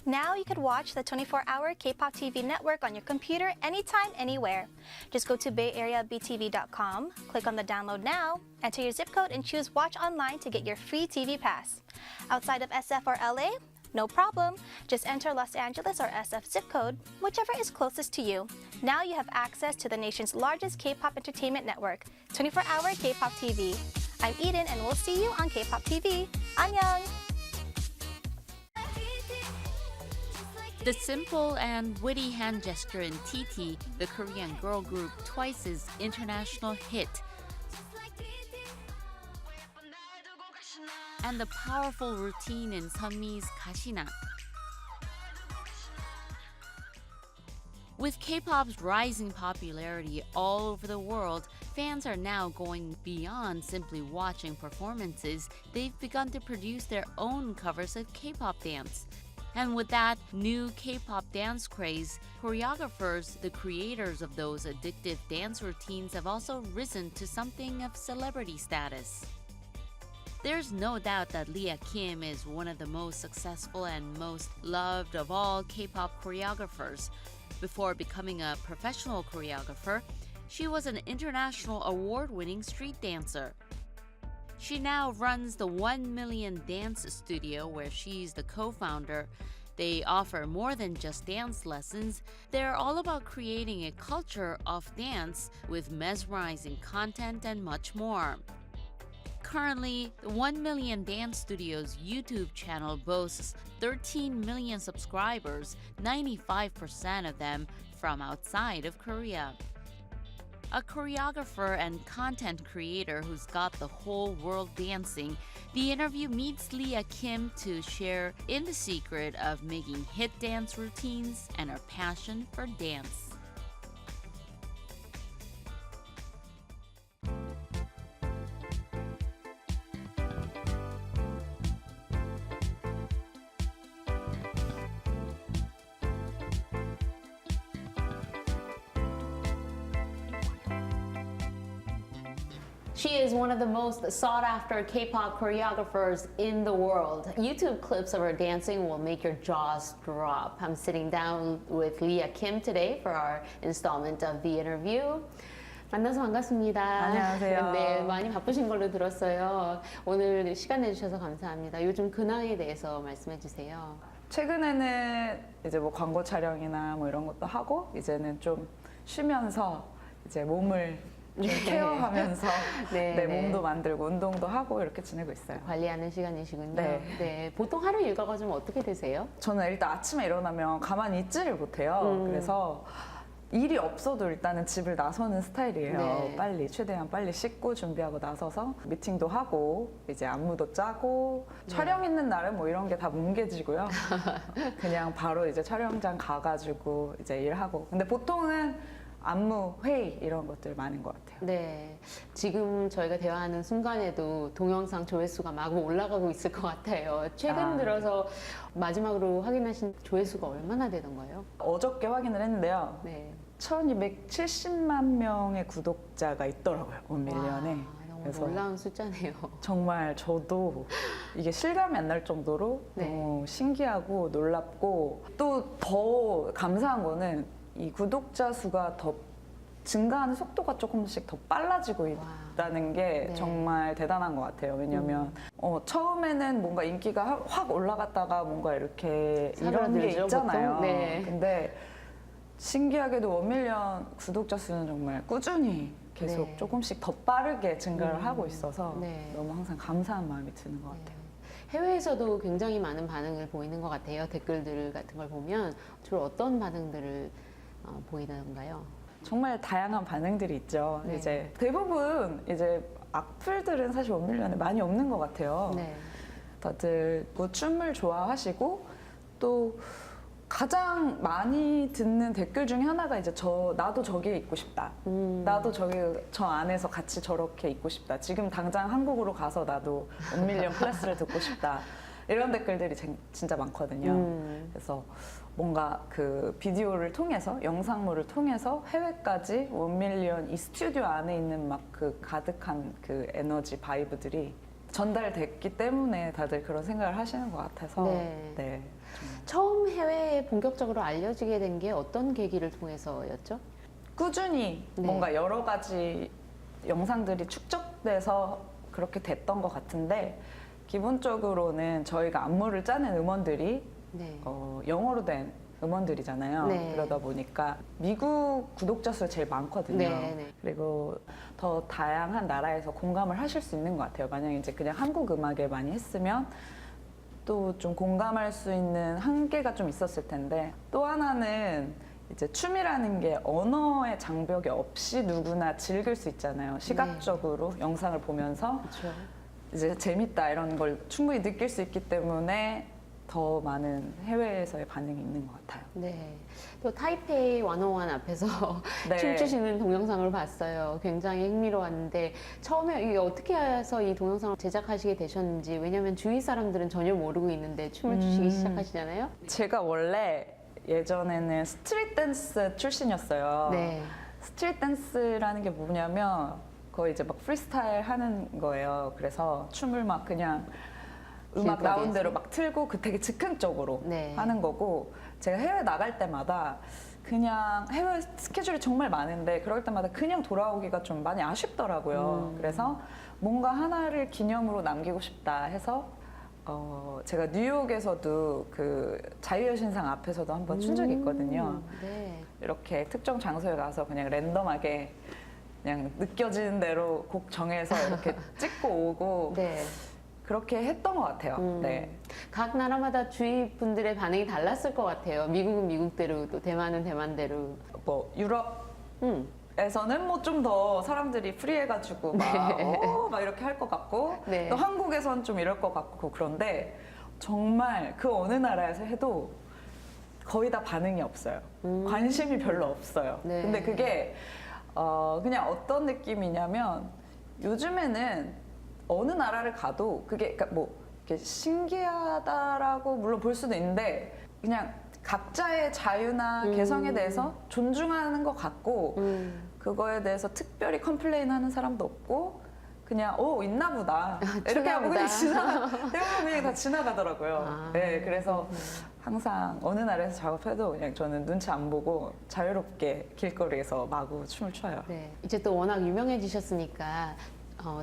Now you could watch the 24-hour K-pop TV network on your computer anytime, anywhere. Just go to bayareabtv.com, click on the download now, enter your zip code and choose watch online to get your free TV pass. Outside of SF or LA? No problem. Just enter Los Angeles or SF zip code, whichever is closest to you. Now you have access to the nation's largest K-pop entertainment network, 24-hour K-pop TV. I'm Eden and we'll see you on K-pop TV. Annyeong! The simple and witty hand gesture in TT, the Korean girl group Twice's international hit, and the powerful routine in Sunmi's Gashina. With K-pop's rising popularity all over the world, fans are now going beyond simply watching performances. They've begun to produce their own covers of K-pop dance. And with that new K-pop dance craze, choreographers, the creators of those addictive dance routines, have also risen to something of celebrity status. There's no doubt that Leah Kim is one of the most successful and most loved of all K-pop choreographers. Before becoming a professional choreographer, she was an international award-winning street dancer. She now runs the 1 Million Dance Studio, where she's the co-founder. They offer more than just dance lessons. They're all about creating a culture of dance with mesmerizing content and much more. Currently, the 1 Million Dance Studio's YouTube channel boasts 13 million subscribers, 95% of them from outside of Korea. A choreographer and content creator who's got the whole world dancing, the interview meets Leah Kim to share in the secret of making hit dance routines and her passion for dance. She is one of the most sought-after K-pop choreographers in the world. YouTube clips of her dancing will make your jaws drop. I'm sitting down with Leah Kim today for our installment of The Interview. 만나서 반갑습니다. 안녕하세요. 네, 많이 바쁘신 걸로 들었어요. 오늘 시간 내주셔서 감사합니다. 요즘 근황에 대해서 말씀해 주세요. 최근에는 이제 뭐 광고 촬영이나 뭐 이런 것도 하고 이제는 좀 쉬면서 이제 몸을 좀 케어하면서 네, 몸도 만들고 운동도 하고 이렇게 지내고 있어요. 관리하는 시간이시군요. 네. 네, 보통 하루 일과가 좀 어떻게 되세요? 저는 일단 아침에 일어나면 가만히 있지를 못해요. 그래서 일이 없어도 일단은 집을 나서는 스타일이에요. 네. 최대한 빨리 씻고 준비하고 나서서 미팅도 하고 이제 안무도 짜고 촬영 있는 날은 뭐 이런 게 다 뭉개지고요. 그냥 바로 이제 촬영장 가가지고 이제 일하고. 근데 보통은 안무, 회의 이런 것들 많은 것 같아요. 네, 지금 저희가 대화하는 순간에도 동영상 조회수가 마구 올라가고 있을 것 같아요. 최근 들어서 마지막으로 확인하신 조회수가 얼마나 되던가요? 어저께 확인을 했는데요. 네. 1270만 명의 구독자가 있더라고요, 1밀리언에. 너무 놀라운 숫자네요. 정말 저도 이게 실감이 안 날 정도로 네. 너무 신기하고 놀랍고 또 더 감사한 거는 이 구독자 수가 더 증가하는 속도가 조금씩 더 빨라지고 있다는 게 네. 정말 대단한 것 같아요. 왜냐면 처음에는 뭔가 인기가 확 올라갔다가 뭔가 이렇게 이런 게 사람들죠, 있잖아요. 보통? 네. 근데 신기하게도 1밀리언 구독자 수는 정말 꾸준히 계속 네. 조금씩 더 빠르게 증가를 하고 있어서 네. 너무 항상 감사한 마음이 드는 것 같아요. 해외에서도 굉장히 많은 반응을 보이는 것 같아요. 댓글들 같은 걸 보면 주로 어떤 반응들을 보이던가요? 정말 다양한 반응들이 있죠. 네. 이제 대부분 이제 악플들은 사실 1밀리언에 많이 없는 것 같아요. 네. 다들 뭐 춤을 좋아하시고 또 가장 많이 듣는 댓글 중에 하나가 이제 나도 저기에 있고 싶다. 나도 저 안에서 같이 저렇게 있고 싶다. 지금 당장 한국으로 가서 나도 1밀리언 클래스를 듣고 싶다. 이런 댓글들이 진짜 많거든요. 그래서 뭔가 그 비디오를 통해서, 영상물을 통해서 해외까지 1밀리언 이 스튜디오 안에 있는 막 그 가득한 그 에너지, 바이브들이 전달됐기 때문에 다들 그런 생각을 하시는 것 같아서 네. 네. 처음 해외에 본격적으로 알려지게 된 게 어떤 계기를 통해서였죠? 꾸준히 네. 뭔가 여러 가지 영상들이 축적돼서 그렇게 됐던 것 같은데 기본적으로는 저희가 안무를 짜는 음원들이 네. 영어로 된 음원들이잖아요. 네. 그러다 보니까 미국 구독자 수가 제일 많거든요. 네, 네. 그리고 더 다양한 나라에서 공감을 하실 수 있는 것 같아요. 만약에 이제 그냥 한국 음악에 많이 했으면 또 좀 공감할 수 있는 한계가 좀 있었을 텐데 또 하나는 이제 춤이라는 게 언어의 장벽이 없이 누구나 즐길 수 있잖아요. 시각적으로 영상을 보면서 그렇죠. 이제 재밌다 이런 걸 충분히 느낄 수 있기 때문에 더 많은 해외에서의 반응이 있는 것 같아요. 네. 또 타이페이 101 앞에서 네. 춤추시는 동영상을 봤어요. 굉장히 흥미로웠는데 처음에 이게 어떻게 해서 이 동영상을 제작하시게 되셨는지 왜냐면 주위 사람들은 전혀 모르고 있는데 춤을 추시기 시작하시잖아요. 제가 원래 예전에는 스트릿 댄스 출신이었어요. 네. 스트릿 댄스라는 게 뭐냐면 거의 이제 막 프리스타일 하는 거예요. 그래서 춤을 막 그냥 음악 나온 길거리에서? 대로 막 틀고 그 되게 즉흥적으로 네. 하는 거고 제가 해외 나갈 때마다 그냥 해외 스케줄이 정말 많은데 그럴 때마다 그냥 돌아오기가 좀 많이 아쉽더라고요. 그래서 뭔가 하나를 기념으로 남기고 싶다 해서 제가 뉴욕에서도 그 자유여신상 앞에서도 한번 춘 적이 있거든요. 네. 이렇게 특정 장소에 가서 그냥 랜덤하게 그냥 느껴지는 대로 곡 정해서 이렇게 찍고 오고 네. 그렇게 했던 것 같아요. 네. 각 나라마다 주위 분들의 반응이 달랐을 것 같아요. 미국은 미국대로 또 대만은 대만대로. 뭐 음. 유럽에서는 뭐 좀 더 사람들이 프리해가지고 막 이렇게 할 것 같고 네. 또 한국에선 좀 이럴 것 같고 그런데 정말 그 어느 나라에서 해도 거의 다 반응이 없어요. 관심이 별로 없어요. 네. 근데 그게 그냥 어떤 느낌이냐면 요즘에는 어느 나라를 가도 그게 그러니까 뭐 이렇게 신기하다라고 물론 볼 수도 있는데 그냥 각자의 자유나 개성에 대해서 존중하는 것 같고 그거에 대해서 특별히 컴플레인하는 사람도 없고 그냥 있나 보다 이렇게 하고 그냥 대부분 그냥 다 지나가더라고요. 아. 네, 그래서 항상 어느 나라에서 작업해도 그냥 저는 눈치 안 보고 자유롭게 길거리에서 마구 춤을 춰요. 네. 이제 또 워낙 유명해지셨으니까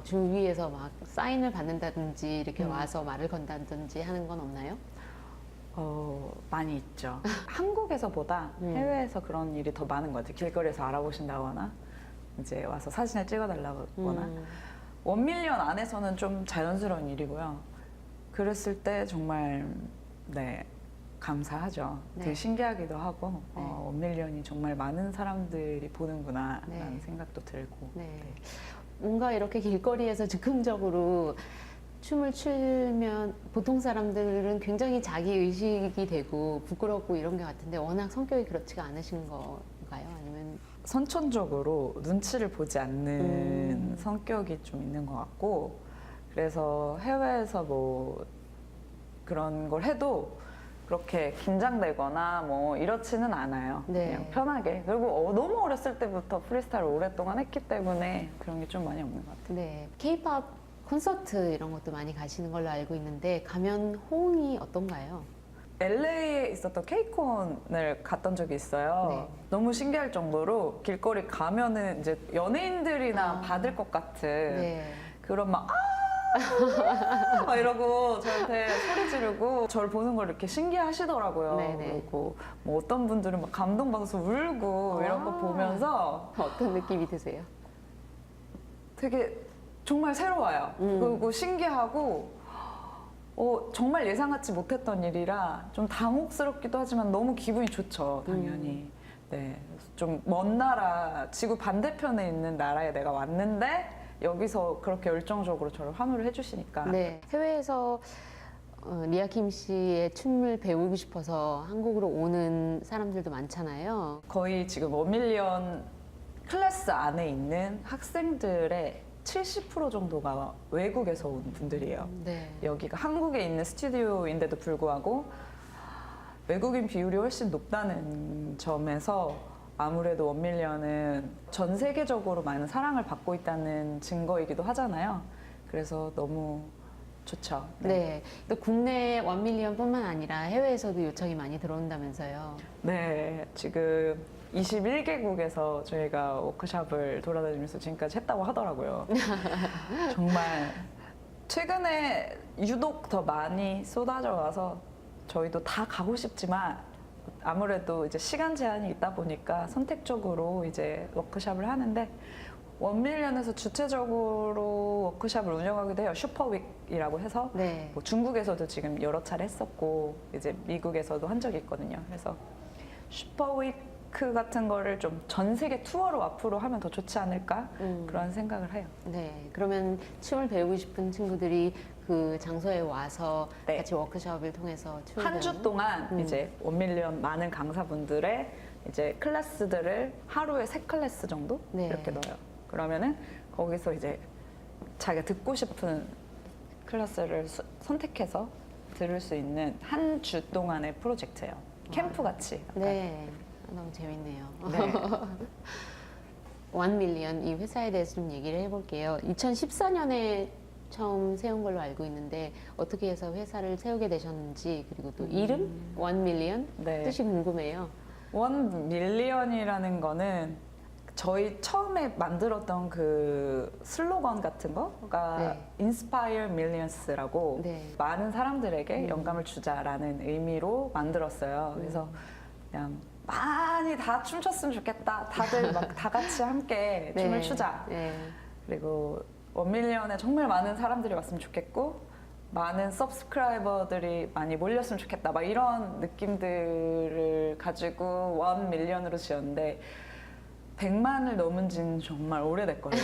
주위에서 막 사인을 받는다든지 이렇게 와서 말을 건다든지 하는 건 없나요? 많이 있죠. 한국에서보다 해외에서 그런 일이 더 많은 것 같아요. 길거리에서 알아보신다거나 이제 와서 사진을 찍어달라거나 1밀리언 안에서는 좀 자연스러운 일이고요. 그랬을 때 정말 네 감사하죠. 네. 되게 신기하기도 하고 네. 1밀리언이 정말 많은 사람들이 보는구나 네. 라는 생각도 들고 네. 뭔가 이렇게 길거리에서 즉흥적으로 춤을 추면 보통 사람들은 굉장히 자기 의식이 되고 부끄럽고 이런 게 같은데 워낙 성격이 그렇지가 않으신 건가요? 아니면 선천적으로 눈치를 보지 않는 성격이 좀 있는 것 같고 그래서 해외에서 뭐 그런 걸 해도 그렇게 긴장되거나 뭐 이렇지는 않아요. 네. 그냥 편하게. 그리고 너무 어렸을 때부터 프리스타일을 오랫동안 했기 때문에 그런 게 좀 많이 없는 것 같아요. 네. K-pop 콘서트 이런 것도 많이 가시는 걸로 알고 있는데 가면 호응이 어떤가요? LA에 있었던 케이콘을 갔던 적이 있어요. 네. 너무 신기할 정도로 길거리 가면은 이제 연예인들이나 받을 것 같은 네. 그런 막 막 이러고 저한테 소리 지르고 저를 보는 걸 이렇게 신기해하시더라고요. 네네. 그리고 뭐 어떤 분들은 막 감동받아서 울고 이런 거 보면서 어떤 느낌이 드세요? 되게 정말 새로워요. 그리고 신기하고 정말 예상하지 못했던 일이라 좀 당혹스럽기도 하지만 너무 기분이 좋죠, 당연히. 네, 좀 먼 나라, 지구 반대편에 있는 나라에 내가 왔는데 여기서 그렇게 열정적으로 저를 환호를 해주시니까. 네. 해외에서 리아킴 씨의 춤을 배우고 싶어서 한국으로 오는 사람들도 많잖아요. 거의 지금 1밀리언 클래스 안에 있는 학생들의 70% 정도가 외국에서 온 분들이에요. 네. 여기가 한국에 있는 스튜디오인데도 불구하고 외국인 비율이 훨씬 높다는 점에서 아무래도 1밀리언은 전 세계적으로 많은 사랑을 받고 있다는 증거이기도 하잖아요. 그래서 너무 좋죠. 네. 또 국내 1밀리언뿐만 아니라 해외에서도 요청이 많이 들어온다면서요. 네, 지금 21개국에서 저희가 워크숍을 돌아다니면서 지금까지 했다고 하더라고요. 정말 최근에 유독 더 많이 쏟아져 와서 저희도 다 가고 싶지만 아무래도 이제 시간 제한이 있다 보니까 선택적으로 이제 워크숍을 하는데 1밀리언에서 주체적으로 워크숍을 운영하기도 해요. 슈퍼윅이라고 해서 네. 뭐 중국에서도 지금 여러 차례 했었고 이제 미국에서도 한 적이 있거든요. 그래서 슈퍼위크 같은 거를 좀 전 세계 투어로 앞으로 하면 더 좋지 않을까 그런 생각을 해요. 네. 그러면 춤을 배우고 싶은 친구들이 그 장소에 와서 네. 같이 워크숍을 통해서 춤을 한 주 배우는? 동안 이제 1밀리언 많은 강사분들의 이제 클래스들을 하루에 3클래스 정도 네. 이렇게 넣어요. 그러면은 거기서 이제 자기가 듣고 싶은 클래스를 선택해서 들을 수 있는 한 주 동안의 프로젝트예요. 캠프 같이. 약간. 네. 너무 재밌네요. 네. 1밀리언 이 회사에 대해서 좀 얘기를 해볼게요. 2014년에 처음 세운 걸로 알고 있는데 어떻게 해서 회사를 세우게 되셨는지 그리고 또 이름 1밀리언 네. 뜻이 궁금해요. 1밀리언이라는 거는 저희 처음에 만들었던 그 슬로건 같은 거가 네. Inspire Millions라고 네. 많은 사람들에게 영감을 주자라는 의미로 만들었어요. 그래서 그냥 많이 다 춤췄으면 좋겠다. 다들 막 다 같이 함께 춤을 추자. 네. 그리고 1밀리언에 정말 많은 사람들이 왔으면 좋겠고 많은 서브스크라이버들이 많이 몰렸으면 좋겠다. 막 이런 느낌들을 가지고 1밀리언으로 지었는데 100만을 넘은 지는 정말 오래됐거든요.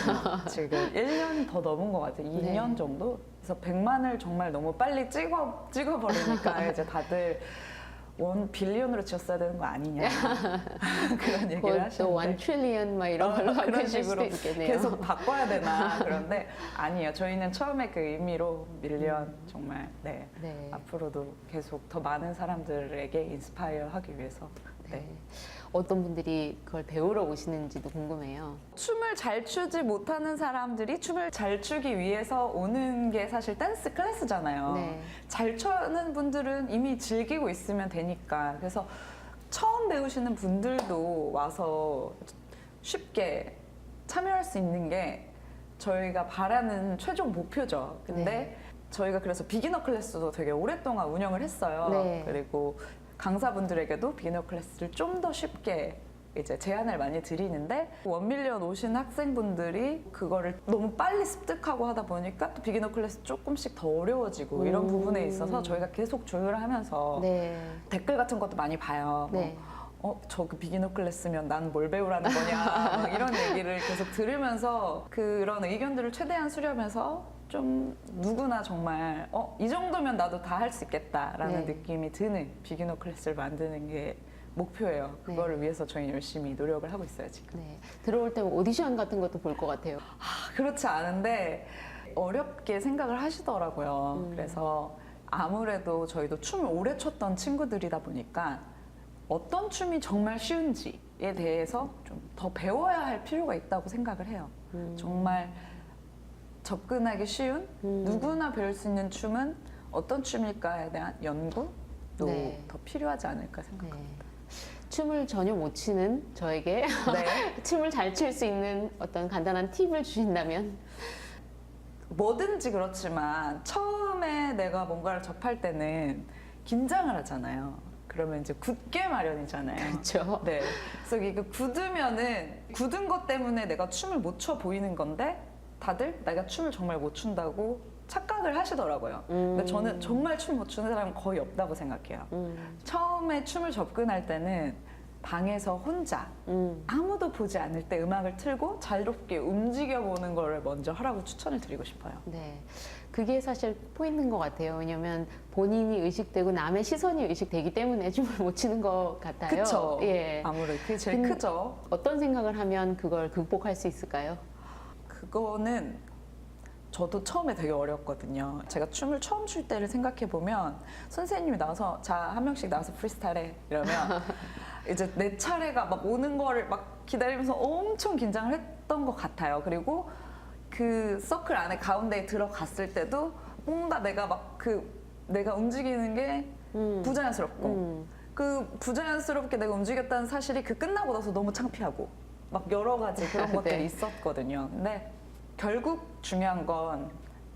지금 1년 더 넘은 것 같아요. 2년 네. 정도? 그래서 100만을 정말 너무 빨리 찍어버리니까 이제 다들 1빌리언으로 지었어야 되는 거 아니냐. 그런 얘기를 또 하시는데 1트릴리언 막 이런 걸로 그런 바꾸실 수도 식으로 있겠네요. 계속 바꿔야 되나. 그런데 아니에요. 저희는 처음에 그 의미로 밀리언 정말 네. 네. 앞으로도 계속 더 많은 사람들에게 인스파이어 하기 위해서 네. 어떤 분들이 그걸 배우러 오시는지도 궁금해요. 춤을 잘 추지 못하는 사람들이 춤을 잘 추기 위해서 오는 게 사실 댄스 클래스잖아요. 네. 잘 추는 분들은 이미 즐기고 있으면 되니까. 그래서 처음 배우시는 분들도 와서 쉽게 참여할 수 있는 게 저희가 바라는 최종 목표죠. 근데 네. 저희가 그래서 비기너 클래스도 되게 오랫동안 운영을 했어요. 네. 그리고 강사분들에게도 비기너 클래스를 좀 더 쉽게 이제 제안을 많이 드리는데 1밀리언 오신 학생분들이 그거를 너무 빨리 습득하고 하다 보니까 또 비기너 클래스 조금씩 더 어려워지고 이런 부분에 있어서 저희가 계속 조율을 하면서 네. 댓글 같은 것도 많이 봐요. 네. 저 그 비기너 클래스면 난 뭘 배우라는 거냐 막 이런 얘기를 계속 들으면서 그런 의견들을 최대한 수렴해서 좀 누구나 정말 이 정도면 나도 다 할 수 있겠다라는 네. 느낌이 드는 비기너 클래스를 만드는 게 목표예요. 그거를 위해서 저희 열심히 노력을 하고 있어요 지금. 네. 들어올 때 오디션 같은 것도 볼 것 같아요. 그렇지 않은데 어렵게 생각을 하시더라고요. 그래서 아무래도 저희도 춤을 오래 췄던 친구들이다 보니까 어떤 춤이 정말 쉬운지에 대해서 좀 더 배워야 할 필요가 있다고 생각을 해요. 정말 접근하기 쉬운 누구나 배울 수 있는 춤은 어떤 춤일까에 대한 연구도 네. 더 필요하지 않을까 생각합니다. 네. 춤을 전혀 못 추는 저에게 네. 춤을 잘 출 수 있는 어떤 간단한 팁을 주신다면? 뭐든지 그렇지만 처음에 내가 뭔가를 접할 때는 긴장을 하잖아요. 그러면 이제 굳게 마련이잖아요. 그렇죠. 네. 그래서 이거 굳은 것 때문에 내가 춤을 못 춰 보이는 건데 다들 내가 춤을 정말 못 춘다고 착각을 하시더라고요. 근데 저는 정말 춤 못 추는 사람은 거의 없다고 생각해요. 처음에 춤을 접근할 때는 방에서 혼자 아무도 보지 않을 때 음악을 틀고 자유롭게 움직여보는 거를 먼저 하라고 추천을 드리고 싶어요. 네. 그게 사실 포인트인 것 같아요. 왜냐면 본인이 의식되고 남의 시선이 의식되기 때문에 춤을 못 추는 것 같아요. 그쵸? 예. 아무래도 그게 제일 근데 크죠. 어떤 생각을 하면 그걸 극복할 수 있을까요? 그거는 저도 처음에 되게 어렵거든요. 제가 춤을 처음 출 때를 생각해보면 선생님이 나와서 자, 한 명씩 나와서 프리스타일해 이러면 이제 내 차례가 막 오는 거를 막 기다리면서 엄청 긴장을 했던 것 같아요. 그리고 그 서클 안에 가운데에 들어갔을 때도 뭔가 내가 막 내가 움직이는 게 부자연스럽고 그 부자연스럽게 내가 움직였다는 사실이 끝나고 나서 너무 창피하고 막 여러 가지 그런 것들이 네. 있었거든요. 근데 결국 중요한 건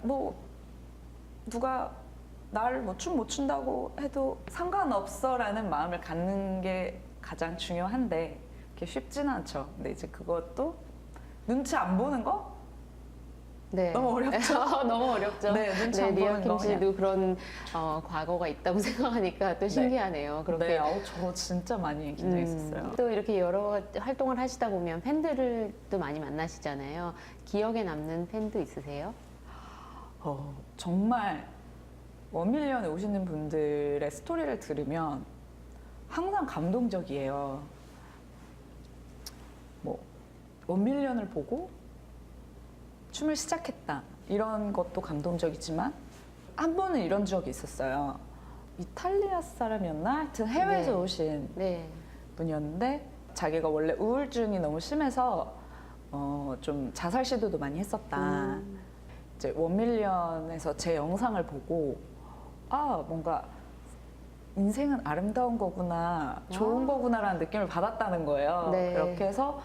뭐 누가 날 뭐 춤 못 춘다고 해도 상관없어라는 마음을 갖는 게 가장 중요한데 그게 쉽지는 않죠. 근데 이제 그것도 눈치 안 보는 거? 네. 너무 어렵죠? 너무 어렵죠. 네, 눈치 안 리아 보는 거 김 씨도 그런 과거가 있다고 생각하니까 또 신기하네요. 그렇게 네, 저 진짜 많이 긴장했었어요. 또 이렇게 여러 활동을 하시다 보면 팬들도 많이 만나시잖아요. 기억에 남는 팬도 있으세요? 정말 원밀리언에 오시는 분들의 스토리를 들으면 항상 감동적이에요. 뭐 원밀리언을 보고 춤을 시작했다 이런 것도 감동적이지만 한 번은 이런 적이 있었어요. 이탈리아 사람이었나? 하여튼 해외에서 네. 오신 네. 분이었는데 자기가 원래 우울증이 너무 심해서 좀 자살 시도도 많이 했었다. 이제 원밀리언에서 제 영상을 보고 뭔가 인생은 아름다운 거구나, 좋은 거구나라는 느낌을 받았다는 거예요. 네. 그렇게 해서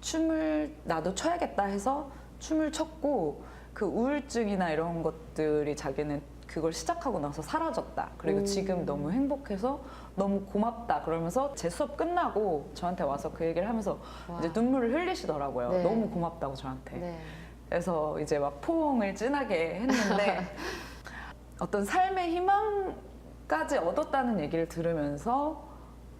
춤을 나도 춰야겠다 해서 춤을 췄고 그 우울증이나 이런 것들이 자기는 그걸 시작하고 나서 사라졌다. 그리고 지금 너무 행복해서 너무 고맙다. 그러면서 제 수업 끝나고 저한테 와서 그 얘기를 하면서 와. 이제 눈물을 흘리시더라고요. 네. 너무 고맙다고 저한테. 네. 그래서 이제 막 포옹을 진하게 했는데 어떤 삶의 희망까지 얻었다는 얘기를 들으면서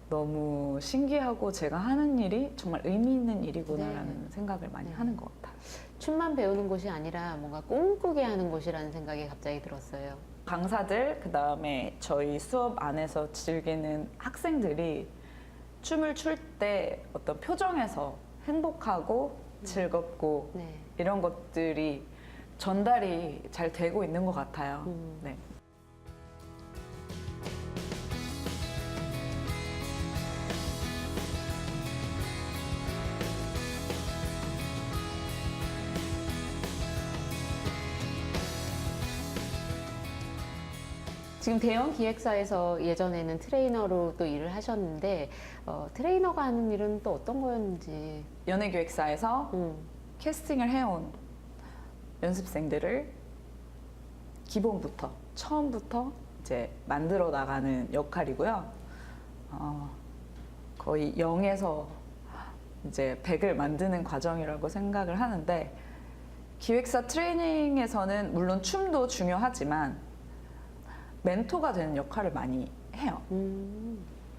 너무 신기하고 제가 하는 일이 정말 의미 있는 일이구나라는 생각을 많이 하는 것 같아요. 춤만 배우는 곳이 아니라 뭔가 꿈꾸게 하는 곳이라는 생각이 갑자기 들었어요. 강사들, 그 다음에 저희 수업 안에서 즐기는 학생들이 춤을 출 때 어떤 표정에서 행복하고 즐겁고 네. 이런 것들이 전달이 잘 되고 있는 것 같아요. 네. 지금 대형 기획사에서 예전에는 트레이너로 또 일을 하셨는데 트레이너가 하는 일은 또 어떤 거였는지. 연예기획사에서 캐스팅을 해온 연습생들을 기본부터 처음부터 이제 만들어 나가는 역할이고요. 거의 0에서 이제 100을 만드는 과정이라고 생각을 하는데 기획사 트레이닝에서는 물론 춤도 중요하지만 멘토가 되는 역할을 많이 해요.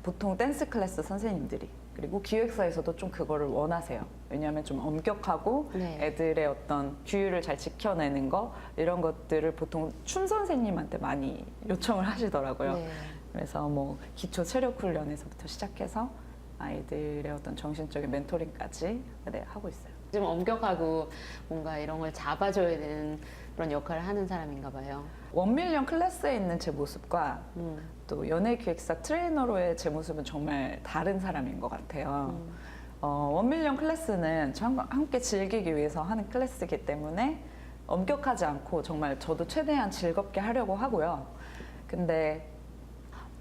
보통 댄스 클래스 선생님들이. 그리고 기획사에서도 좀 그거를 원하세요. 왜냐하면 좀 엄격하고 네. 애들의 어떤 규율을 잘 지켜내는 거 이런 것들을 보통 춤 선생님한테 많이 요청을 하시더라고요. 네. 그래서 뭐 기초 체력 훈련에서부터 시작해서 아이들의 어떤 정신적인 멘토링까지 하고 있어요. 좀 엄격하고 뭔가 이런 걸 잡아줘야 되는 그런 역할을 하는 사람인가 봐요. 원밀리언 클래스에 있는 제 모습과 또 연예기획사 트레이너로의 제 모습은 정말 다른 사람인 것 같아요. 원밀리언 클래스는 저와 함께 즐기기 위해서 하는 클래스이기 때문에 엄격하지 않고 정말 저도 최대한 즐겁게 하려고 하고요. 근데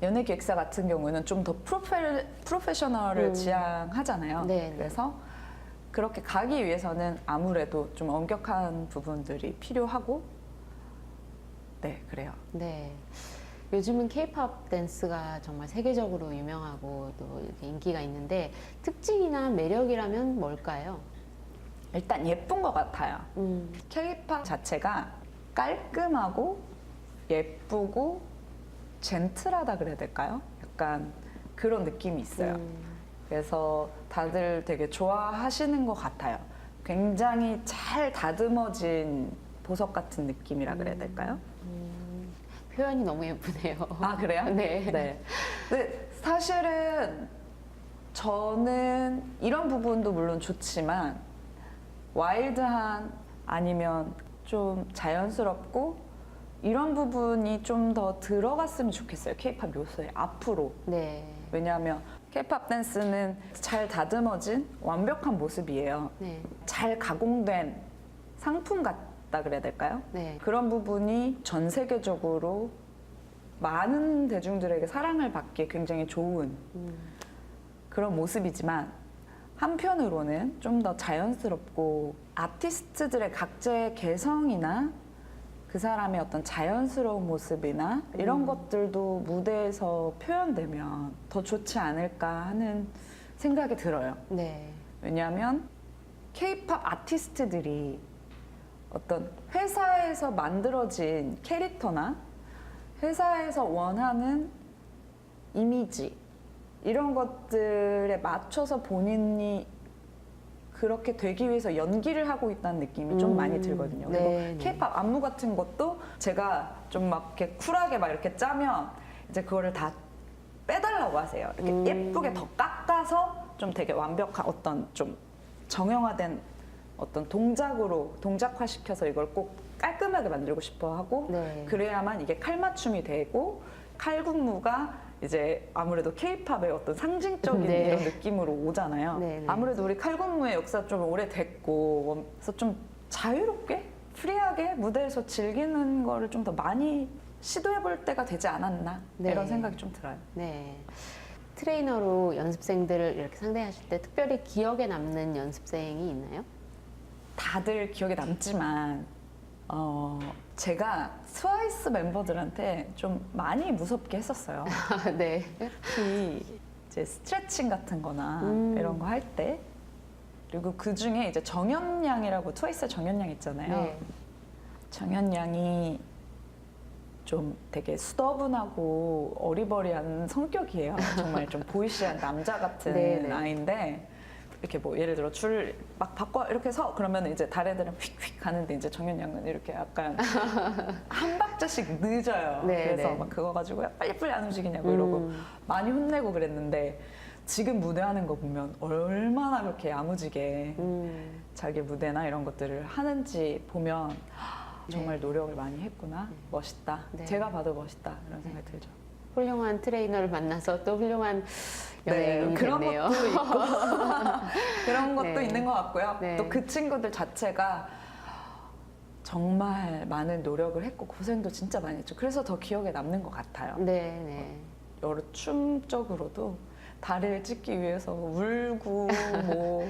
연예기획사 같은 경우는 좀 더 프로페셔널을 지향하잖아요. 네. 그래서 그렇게 가기 위해서는 아무래도 좀 엄격한 부분들이 필요하고 네, 그래요. 네. 요즘은 K-pop 댄스가 정말 세계적으로 유명하고 또 이렇게 인기가 있는데 특징이나 매력이라면 뭘까요? 일단 예쁜 것 같아요. K-pop 자체가 깔끔하고 예쁘고 젠틀하다 그래야 될까요? 약간 그런 느낌이 있어요. 그래서 다들 되게 좋아하시는 것 같아요. 굉장히 잘 다듬어진 보석 같은 느낌이라 그래야 될까요? 표현이 너무 예쁘네요. 아, 그래요? 네. 네. 근데 사실은 저는 이런 부분도 물론 좋지만 와일드한 아니면 좀 자연스럽고 이런 부분이 좀 더 들어갔으면 좋겠어요. K-pop 요소에 앞으로. 네. 왜냐하면 K-pop 댄스는 잘 다듬어진 완벽한 모습이에요. 네. 잘 가공된 상품 같은 같다 그래야 될까요? 네. 그런 부분이 전 세계적으로 많은 대중들에게 사랑을 받기에 굉장히 좋은 그런 모습이지만 한편으로는 좀 더 자연스럽고 아티스트들의 각자의 개성이나 그 사람의 어떤 자연스러운 모습이나 이런 것들도 무대에서 표현되면 더 좋지 않을까 하는 생각이 들어요. 네. 왜냐하면 K-팝 아티스트들이 어떤 회사에서 만들어진 캐릭터나 회사에서 원하는 이미지 이런 것들에 맞춰서 본인이 그렇게 되기 위해서 연기를 하고 있다는 느낌이 좀 많이 들거든요. 그리고 네, 네. K-팝 안무 같은 것도 제가 좀 막 이렇게 쿨하게 막 이렇게 짜면 이제 그거를 다 빼달라고 하세요. 이렇게 예쁘게 더 깎아서 좀 되게 완벽한 어떤 좀 정형화된 어떤 동작으로 동작화시켜서 이걸 꼭 깔끔하게 만들고 싶어 하고 네. 그래야만 이게 칼맞춤이 되고 칼군무가 이제 아무래도 K-팝의 어떤 상징적인 네. 이런 느낌으로 오잖아요. 네, 네. 아무래도 우리 칼군무의 역사 좀 오래됐고 그래서 좀 자유롭게 프리하게 무대에서 즐기는 거를 좀 더 많이 시도해 볼 때가 되지 않았나 네. 이런 생각이 좀 들어요. 네. 트레이너로 연습생들을 이렇게 상대하실 때 특별히 기억에 남는 연습생이 있나요? 다들 기억에 남지만 제가 트와이스 멤버들한테 좀 많이 무섭게 했었어요. 네. 특히 이제 스트레칭 같은 거나 이런 거 할 때 그리고 그 중에 이제 정연 양이라고 트와이스 정연 양 있잖아요. 네. 정연 양이 좀 되게 수더분하고 어리버리한 성격이에요. 정말 좀 보이시한 남자 같은 네, 네. 아이인데 이렇게 뭐 예를 들어 줄 막 바꿔 이렇게 서 그러면 이제 다른 애들은 휙휙 가는데 이제 정연 양은 이렇게 약간 한 박자씩 늦어요. 네, 그래서 네. 막 그거 가지고 빨리빨리 안 움직이냐고 이러고 많이 혼내고 그랬는데 지금 무대하는 거 보면 얼마나 그렇게 야무지게 자기 무대나 이런 것들을 하는지 보면 정말 노력을 많이 했구나. 멋있다. 네. 제가 봐도 멋있다. 이런 생각이 들죠. 훌륭한 트레이너를 만나서 또 훌륭한 연예인이 그런 됐네요. 것도 있고 그런 것도 네. 있는 것 같고요. 네. 또 그 친구들 자체가 정말 많은 노력을 했고 고생도 진짜 많이 했죠. 그래서 더 기억에 남는 것 같아요. 네, 네. 여러 춤적으로도 다리를 찢기 위해서 울고 뭐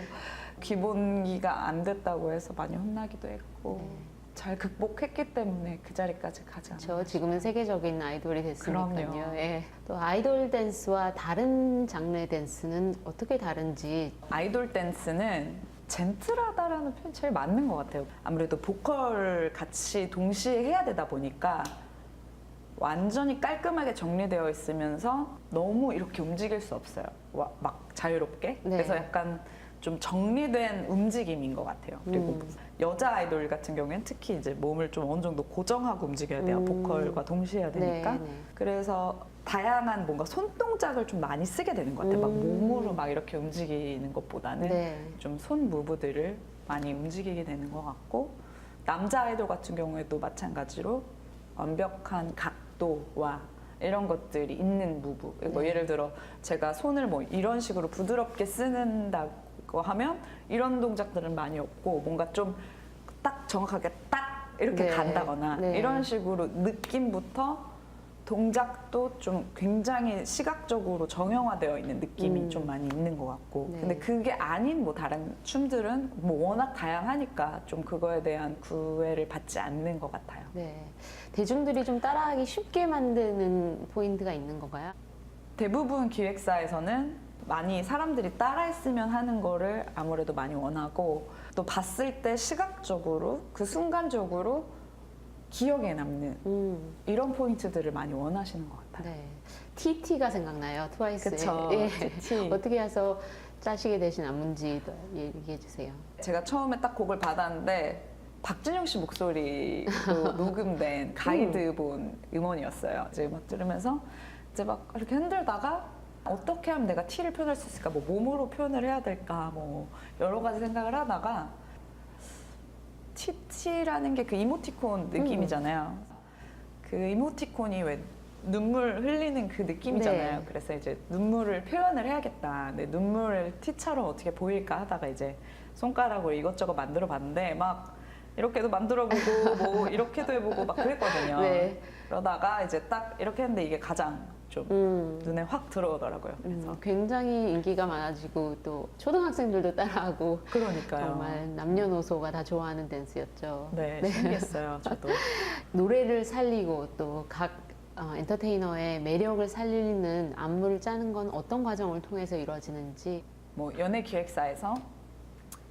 기본기가 안 됐다고 해서 많이 혼나기도 했고 네. 잘 극복했기 때문에 그 자리까지 가지 않았나. 저 지금은 세계적인 아이돌이 됐으니까요. 그럼요. 예. 또 아이돌 댄스와 다른 장르의 댄스는 어떻게 다른지. 아이돌 댄스는 젠틀하다라는 표현이 제일 맞는 것 같아요. 아무래도 보컬 같이 동시에 해야 되다 보니까 완전히 깔끔하게 정리되어 있으면서 너무 이렇게 움직일 수 없어요. 막 자유롭게. 네. 그래서 약간 좀 정리된 움직임인 것 같아요. 그리고 여자 아이돌 같은 경우에는 특히 이제 몸을 좀 어느 정도 고정하고 움직여야 돼요. 보컬과 동시에 해야 되니까. 네, 네. 그래서 다양한 뭔가 손동작을 좀 많이 쓰게 되는 것 같아요. 막 몸으로 막 이렇게 움직이는 것보다는 네. 좀 손 무브들을 많이 움직이게 되는 것 같고 남자 아이돌 같은 경우에도 마찬가지로 완벽한 각도와 이런 것들이 있는 무브. 뭐 예를 들어 제가 손을 뭐 이런 식으로 부드럽게 쓰는다고 하면 이런 동작들은 많이 없고 뭔가 좀 딱 정확하게 딱 이렇게 네. 간다거나 네. 이런 식으로 느낌부터 동작도 좀 굉장히 시각적으로 정형화되어 있는 느낌이 좀 많이 있는 것 같고 네. 근데 그게 아닌 뭐 다른 춤들은 뭐 워낙 다양하니까 좀 그거에 대한 구애를 받지 않는 것 같아요. 네. 대중들이 좀 따라하기 쉽게 만드는 포인트가 있는 건가요? 대부분 기획사에서는 많이 사람들이 따라했으면 하는 거를 아무래도 많이 원하고 또 봤을 때 시각적으로 그 순간적으로 기억에 남는 이런 포인트들을 많이 원하시는 것 같아요. 네. TT가 생각나요, 트와이스의. 그쵸, 예. TT. 어떻게 해서 짜시게 되신 안문지 얘기해 주세요. 제가 처음에 딱 곡을 받았는데 박진영 씨 목소리로 녹음된 가이드본 음원이었어요. 이제 막 들으면서 이제 막 이렇게 흔들다가 어떻게 하면 내가 T를 표현할 수 있을까? 뭐 몸으로 표현을 해야 될까? 뭐 여러 가지 생각을 하다가 TT라는 게 그 이모티콘 느낌이잖아요. 그 이모티콘이 왜 눈물 흘리는 그 느낌이잖아요. 네. 그래서 이제 눈물을 표현을 해야겠다. 근데 눈물을 T처럼 어떻게 보일까 하다가 이제 손가락으로 이것저것 만들어 봤는데 막 이렇게도 만들어보고 뭐 이렇게도 해보고 막 그랬거든요. 네. 그러다가 이제 딱 이렇게 했는데 이게 가장 좀 눈에 확 들어오더라고요. 그래서 굉장히 인기가 많아지고 또 초등학생들도 따라하고 그러니까요. 정말 남녀노소가 다 좋아하는 댄스였죠. 네, 신기했어요. 저도. 노래를 살리고 또 각 엔터테이너의 매력을 살리는 안무를 짜는 건 어떤 과정을 통해서 이루어지는지. 뭐 연예 기획사에서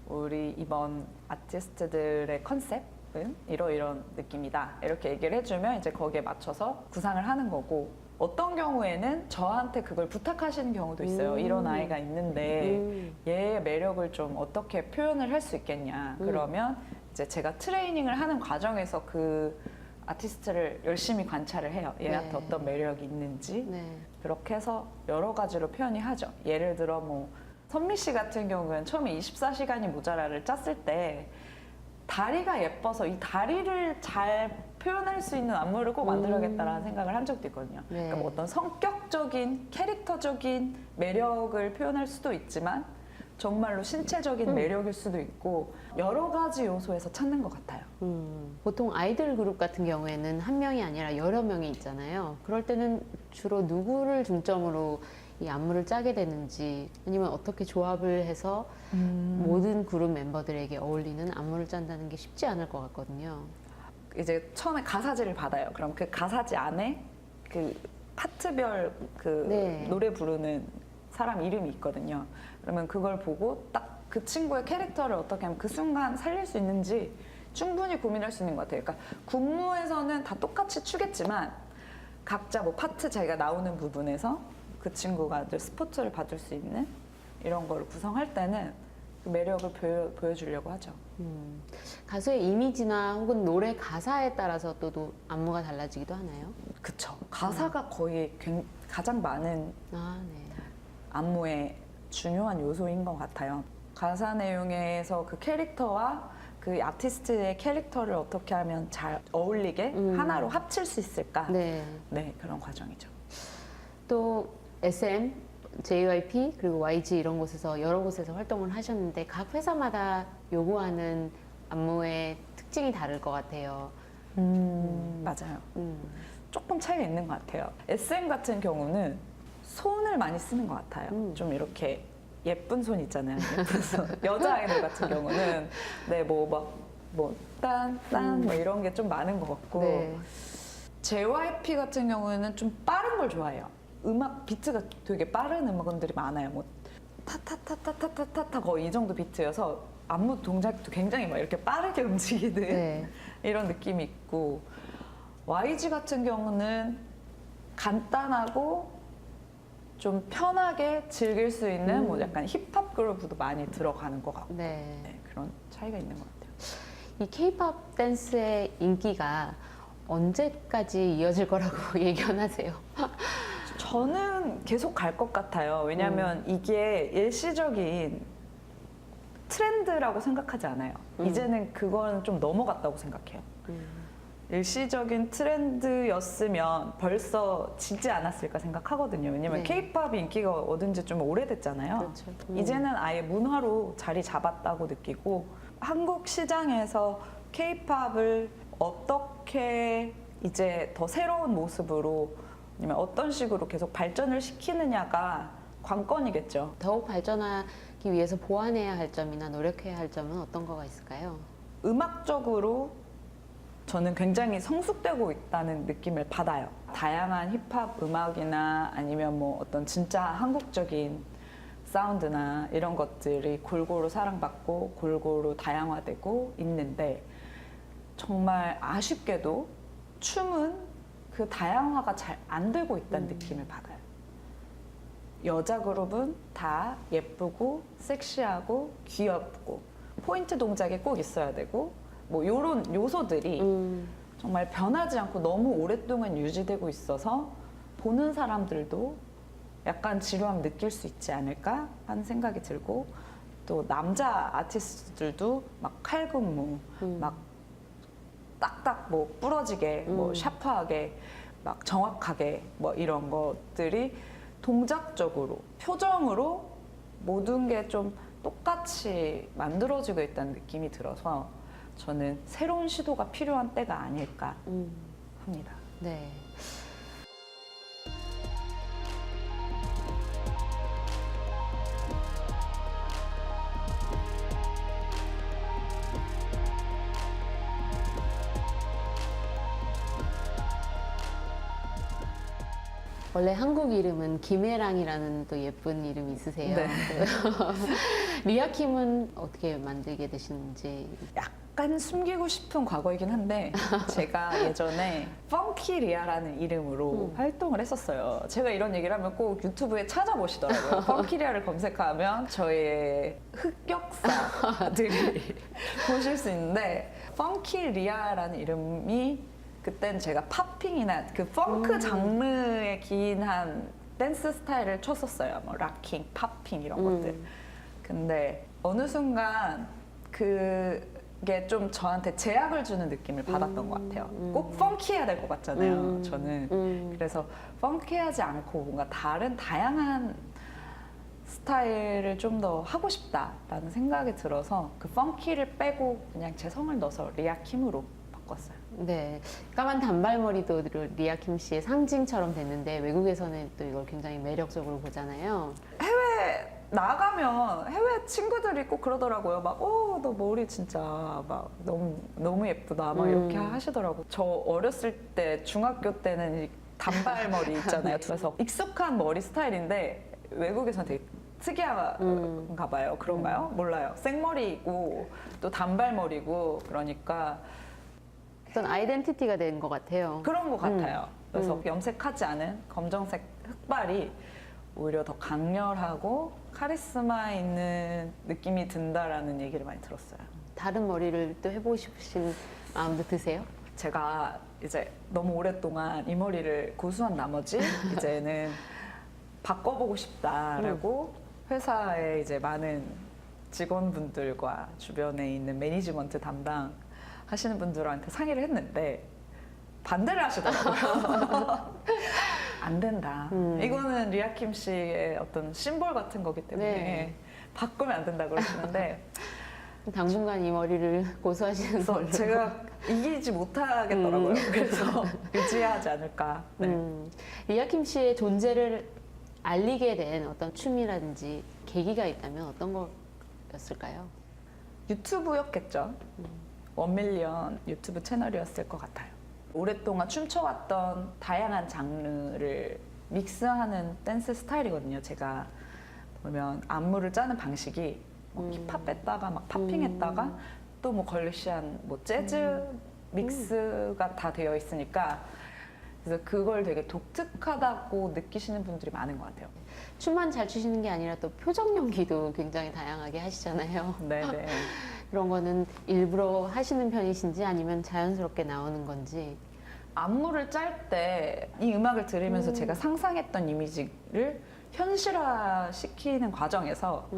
우리 이번 아티스트들의 컨셉은 이런 느낌이다 이렇게 얘기를 해주면 이제 거기에 맞춰서 구상을 하는 거고, 어떤 경우에는 저한테 그걸 부탁하시는 경우도 있어요. 이런 아이가 있는데 얘의 매력을 좀 어떻게 표현을 할 수 있겠냐. 그러면 이제 제가 트레이닝을 하는 과정에서 그 아티스트를 열심히 관찰을 해요. 얘한테 네. 어떤 매력이 있는지. 네. 그렇게 해서 여러 가지로 표현이 하죠. 예를 들어 뭐 선미 씨 같은 경우는 처음에 24시간이 모자라를 짰을 때 다리가 예뻐서 이 다리를 잘 표현할 수 있는 안무를 꼭 만들어야겠다라는 생각을 한 적도 있거든요. 네. 그러니까 뭐 어떤 성격적인 캐릭터적인 매력을 표현할 수도 있지만 정말로 신체적인 매력일 수도 있고 여러 가지 요소에서 찾는 것 같아요. 보통 아이돌 그룹 같은 경우에는 한 명이 아니라 여러 명이 있잖아요. 그럴 때는 주로 누구를 중점으로 이 안무를 짜게 되는지, 아니면 어떻게 조합을 해서 모든 그룹 멤버들에게 어울리는 안무를 짠다는 게 쉽지 않을 것 같거든요. 이제 처음에 가사지를 받아요. 그럼 그 가사지 안에 그 파트별 그 네. 노래 부르는 사람 이름이 있거든요. 그러면 그걸 보고 딱 그 친구의 캐릭터를 어떻게 하면 그 순간 살릴 수 있는지 충분히 고민할 수 있는 것 같아요. 그러니까 군무에서는 다 똑같이 추겠지만 각자 뭐 파트 자기가 나오는 부분에서 그 친구가 늘 스포트를 받을 수 있는 이런 걸 구성할 때는 그 매력을 보여주려고 하죠. 가수의 이미지나 혹은 노래 가사에 따라서 또 안무가 달라지기도 하나요? 그쵸. 가사가 거의 가장 많은 아, 네. 안무의 중요한 요소인 것 같아요. 가사 내용에서 그 캐릭터와 그 아티스트의 캐릭터를 어떻게 하면 잘 어울리게 하나로 합칠 수 있을까? 네. 네, 그런 과정이죠. 또 SM, JYP 그리고 YG 이런 곳에서 여러 곳에서 활동을 하셨는데 각 회사마다 요구하는 안무의 특징이 다를 것 같아요. 맞아요. 조금 차이가 있는 것 같아요. SM 같은 경우는 손을 많이 쓰는 것 같아요. 좀 이렇게 예쁜 손 있잖아요. 예쁜 손. 여자 아이돌 같은 경우는 네, 딴 뭐 이런 게 좀 많은 것 같고, 네. JYP 같은 경우는 좀 빠른 걸 좋아해요. 음악 비트가 되게 빠른 음악들이 많아요. 뭐 타타타타타타타 거의 이 정도 비트여서 안무 동작도 굉장히 막 이렇게 빠르게 움직이는 네. 이런 느낌이 있고, YG 같은 경우는 간단하고 좀 편하게 즐길 수 있는 뭐 약간 힙합 그루브도 많이 들어가는 것 같고, 네. 네, 그런 차이가 있는 것 같아요. 이 K-pop 댄스의 인기가 언제까지 이어질 거라고 예견하세요? 저는 계속 갈 것 같아요. 왜냐하면 이게 일시적인 트렌드라고 생각하지 않아요. 이제는 그건 좀 넘어갔다고 생각해요. 일시적인 트렌드였으면 벌써 지지 않았을까 생각하거든요. 왜냐면 네. K-팝 인기가 얻은 지 좀 오래됐잖아요. 그렇죠. 이제는 아예 문화로 자리 잡았다고 느끼고, 한국 시장에서 K-팝을 어떻게 이제 더 새로운 모습으로 아니면 어떤 식으로 계속 발전을 시키느냐가 관건이겠죠. 더욱 발전하기 위해서 보완해야 할 점이나 노력해야 할 점은 어떤 거가 있을까요? 음악적으로 저는 굉장히 성숙되고 있다는 느낌을 받아요. 다양한 힙합 음악이나 아니면 뭐 어떤 진짜 한국적인 사운드나 이런 것들이 골고루 사랑받고 골고루 다양화되고 있는데, 정말 아쉽게도 춤은 그 다양화가 잘 안 되고 있다는 느낌을 받아요. 여자 그룹은 다 예쁘고 섹시하고 귀엽고 포인트 동작이 꼭 있어야 되고 뭐 이런 요소들이 정말 변하지 않고 너무 오랫동안 유지되고 있어서 보는 사람들도 약간 지루함 느낄 수 있지 않을까 하는 생각이 들고, 또 남자 아티스트들도 막 칼군무, 막 딱딱 뭐 부러지게, 뭐 샤프하게, 막 정확하게 뭐 이런 것들이 동작적으로, 표정으로 모든 게 좀 똑같이 만들어지고 있다는 느낌이 들어서 저는 새로운 시도가 필요한 때가 아닐까 합니다. 네. 원래 한국 이름은 김혜랑이라는 또 예쁜 이름이 있으세요. 네. 리아킴은 어떻게 만들게 되시는지. 약간 숨기고 싶은 과거이긴 한데 제가 예전에 펑키리아라는 이름으로 활동을 했었어요. 제가 이런 얘기를 하면 꼭 유튜브에 찾아보시더라고요. 펑키리아를 검색하면 저의 흑역사들이 보실 수 있는데 펑키리아라는 이름이 그땐 제가 팝핑이나 그 펑크 장르에 기인한 댄스 스타일을 쳤었어요. 뭐 락킹, 팝핑 이런 것들. 근데 어느 순간 그게 좀 저한테 제약을 주는 느낌을 받았던 것 같아요. 꼭 펑키해야 될 것 같잖아요. 저는. 그래서 펑키하지 않고 뭔가 다른 다양한 스타일을 좀 더 하고 싶다라는 생각이 들어서 그 펑키를 빼고 그냥 제 성을 넣어서 리아킴으로 바꿨어요. 네, 까만 단발머리도 리아킴 씨의 상징처럼 됐는데 외국에서는 또 이걸 굉장히 매력적으로 보잖아요. 해외 나가면 해외 친구들이 꼭 그러더라고요. 막, 너 머리 진짜 막 너무 예쁘다. 막 이렇게 하시더라고. 저 어렸을 때 중학교 때는 이 단발머리 있잖아요. 그래서 익숙한 머리 스타일인데 외국에서는 되게 특이한가 봐요. 그런가요? 몰라요. 생머리이고 또 단발머리고 그러니까 어떤 아이덴티티가 된 것 같아요. 그런 것 같아요. 그래서 염색하지 않은 검정색 흑발이 오히려 더 강렬하고 카리스마 있는 느낌이 든다라는 얘기를 많이 들었어요. 다른 머리를 또 해보고 싶으신 마음도 드세요? 제가 이제 너무 오랫동안 이 머리를 고수한 나머지 이제는 바꿔보고 싶다라고 회사에 이제 많은 직원분들과 주변에 있는 매니지먼트 담당 하시는 분들한테 상의를 했는데 반대를 하시더라고요. 안 된다. 이거는 리아킴 씨의 어떤 심볼 같은 거기 때문에 네. 바꾸면 안 된다 그러시는데 당분간 이 머리를 고수하시는 그래서 걸로. 제가 이기지 못하겠더라고요. 그래서 유지하지 않을까. 네. 리아킴 씨의 존재를 알리게 된 어떤 춤이라든지 계기가 있다면 어떤 거였을까요? 유튜브였겠죠. 1밀리언 유튜브 채널이었을 것 같아요. 오랫동안 춤춰왔던 다양한 장르를 믹스하는 댄스 스타일이거든요. 제가 보면 안무를 짜는 방식이 뭐 힙합 했다가 막 팝핑 했다가 또 뭐 걸리시한 뭐 재즈 믹스가 다 되어 있으니까 그래서 그걸 되게 독특하다고 느끼시는 분들이 많은 것 같아요. 춤만 잘 추시는 게 아니라 또 표정 연기도 굉장히 다양하게 하시잖아요. 네네. 그런 거는 일부러 하시는 편이신지 아니면 자연스럽게 나오는 건지. 안무를 짤 때 이 음악을 들으면서 제가 상상했던 이미지를 현실화시키는 과정에서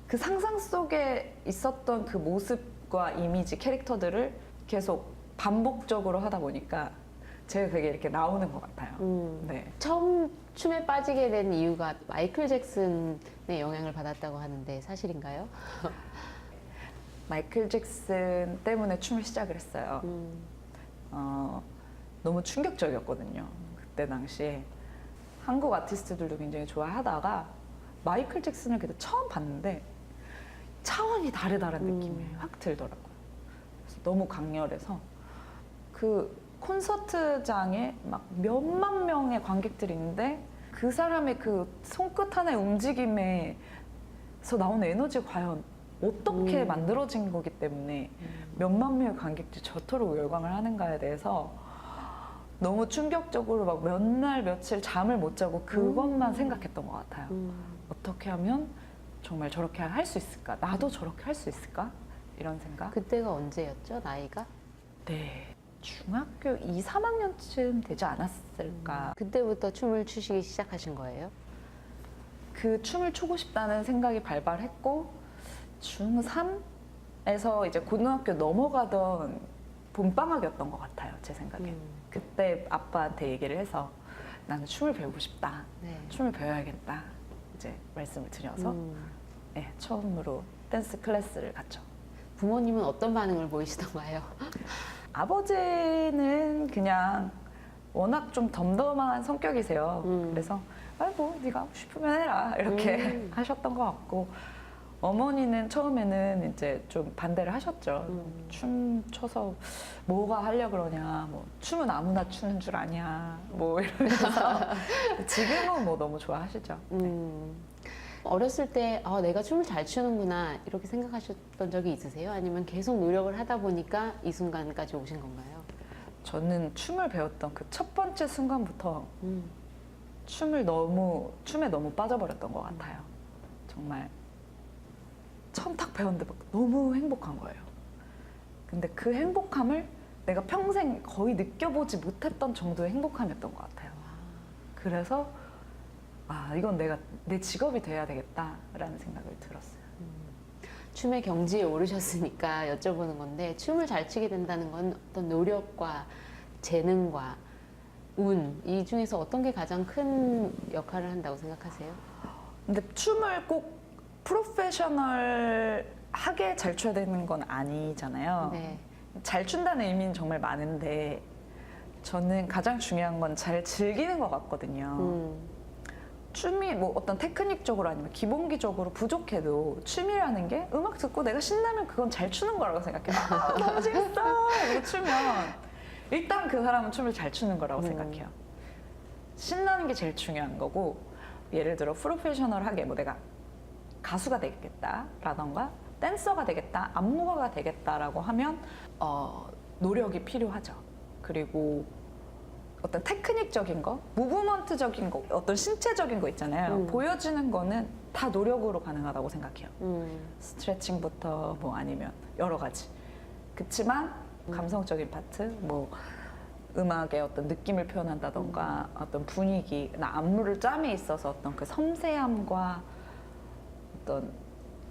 그 상상 속에 있었던 그 모습과 이미지, 캐릭터들을 계속 반복적으로 하다 보니까 제가 그게 이렇게 나오는 것 같아요. 네. 처음 춤에 빠지게 된 이유가 마이클 잭슨의 영향을 받았다고 하는데 사실인가요? 마이클 잭슨 때문에 춤을 시작을 했어요. 너무 충격적이었거든요. 그때 당시에 한국 아티스트들도 굉장히 좋아하다가 마이클 잭슨을 그때 처음 봤는데 차원이 다르다는 느낌이 확 들더라고요. 그래서 너무 강렬해서 그 콘서트장에 막 몇만 명의 관객들이 있는데 그 사람의 그 손끝 하나의 움직임에서 나오는 에너지가 과연 어떻게 만들어진 거기 때문에 몇만 명의 관객들이 저토록 열광을 하는가에 대해서 너무 충격적으로 막 몇 날 며칠 잠을 못 자고 그것만 생각했던 것 같아요. 어떻게 하면 정말 저렇게 할 수 있을까? 나도 저렇게 할 수 있을까? 이런 생각. 그때가 언제였죠? 나이가? 네. 중학교 2, 3학년쯤 되지 않았을까. 그때부터 춤을 추시기 시작하신 거예요? 그 춤을 추고 싶다는 생각이 발발했고 중3에서 이제 고등학교 넘어가던 봄방학이었던 것 같아요. 제 생각엔. 그때 아빠한테 얘기를 해서 나는 춤을 배우고 싶다. 네. 춤을 배워야겠다. 이제 말씀을 드려서 네, 처음으로 댄스 클래스를 갔죠. 부모님은 어떤 반응을 보이시던가요? 아버지는 그냥 워낙 좀 덤덤한 성격이세요. 그래서 뭐 네가 하고 싶으면 해라 이렇게 하셨던 것 같고, 어머니는 처음에는 이제 좀 반대를 하셨죠. 춤 춰서 뭐가 하려고 그러냐, 뭐 춤은 아무나 추는 줄 아냐, 뭐 이러면서 지금은 뭐 너무 좋아하시죠. 어렸을 때 내가 춤을 잘 추는구나 이렇게 생각하셨던 적이 있으세요? 아니면 계속 노력을 하다 보니까 이 순간까지 오신 건가요? 저는 춤을 배웠던 그 첫 번째 순간부터 춤에 너무 빠져버렸던 것 같아요. 정말 처음 딱 배웠는데 막 너무 행복한 거예요. 근데 그 행복함을 내가 평생 거의 느껴보지 못했던 정도의 행복함이었던 것 같아요. 그래서 이건 내가 내 직업이 돼야 되겠다라는 생각을 들었어요. 춤의 경지에 오르셨으니까 여쭤보는 건데, 춤을 잘 추게 된다는 건 어떤 노력과 재능과 운, 이 중에서 어떤 게 가장 큰 역할을 한다고 생각하세요? 근데 춤을 꼭 프로페셔널하게 잘 춰야 되는 건 아니잖아요. 네. 잘 춘다는 의미는 정말 많은데, 저는 가장 중요한 건 잘 즐기는 것 같거든요. 춤이 뭐 어떤 테크닉적으로 아니면 기본기적으로 부족해도 춤이라는 게 음악 듣고 내가 신나면 그건 잘 추는 거라고 생각해요. 너무 재밌어! 이러고 추면 일단 그 사람은 춤을 잘 추는 거라고 생각해요. 신나는 게 제일 중요한 거고, 예를 들어 프로페셔널하게 뭐 내가 가수가 되겠다라던가 댄서가 되겠다, 안무가가 되겠다라고 하면 노력이 필요하죠. 그리고 어떤 테크닉적인 거, 무브먼트적인 거, 어떤 신체적인 거 있잖아요. 보여지는 거는 다 노력으로 가능하다고 생각해요. 스트레칭부터 뭐 아니면 여러 가지. 그치만 감성적인 파트, 뭐 음악의 어떤 느낌을 표현한다던가 어떤 분위기, 안무를 짬에 있어서 어떤 그 섬세함과 어떤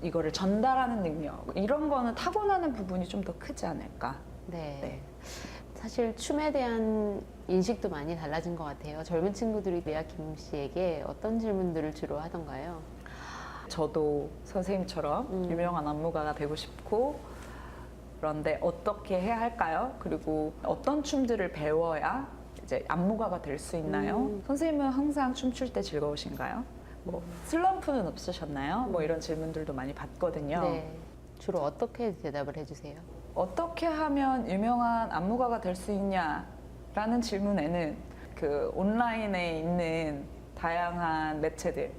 이거를 전달하는 능력, 이런 거는 타고나는 부분이 좀 더 크지 않을까. 네. 사실 춤에 대한 인식도 많이 달라진 것 같아요. 젊은 친구들이 리아킴 씨에게 어떤 질문들을 주로 하던가요? 저도 선생님처럼 유명한 안무가가 되고 싶고, 그런데 어떻게 해야 할까요? 그리고 어떤 춤들을 배워야 이제 안무가가 될 수 있나요? 선생님은 항상 춤출 때 즐거우신가요? 뭐 슬럼프는 없으셨나요? 뭐 이런 질문들도 많이 받거든요. 네. 주로 어떻게 대답을 해주세요? 어떻게 하면 유명한 안무가가 될 수 있냐라는 질문에는 그 온라인에 있는 다양한 매체들,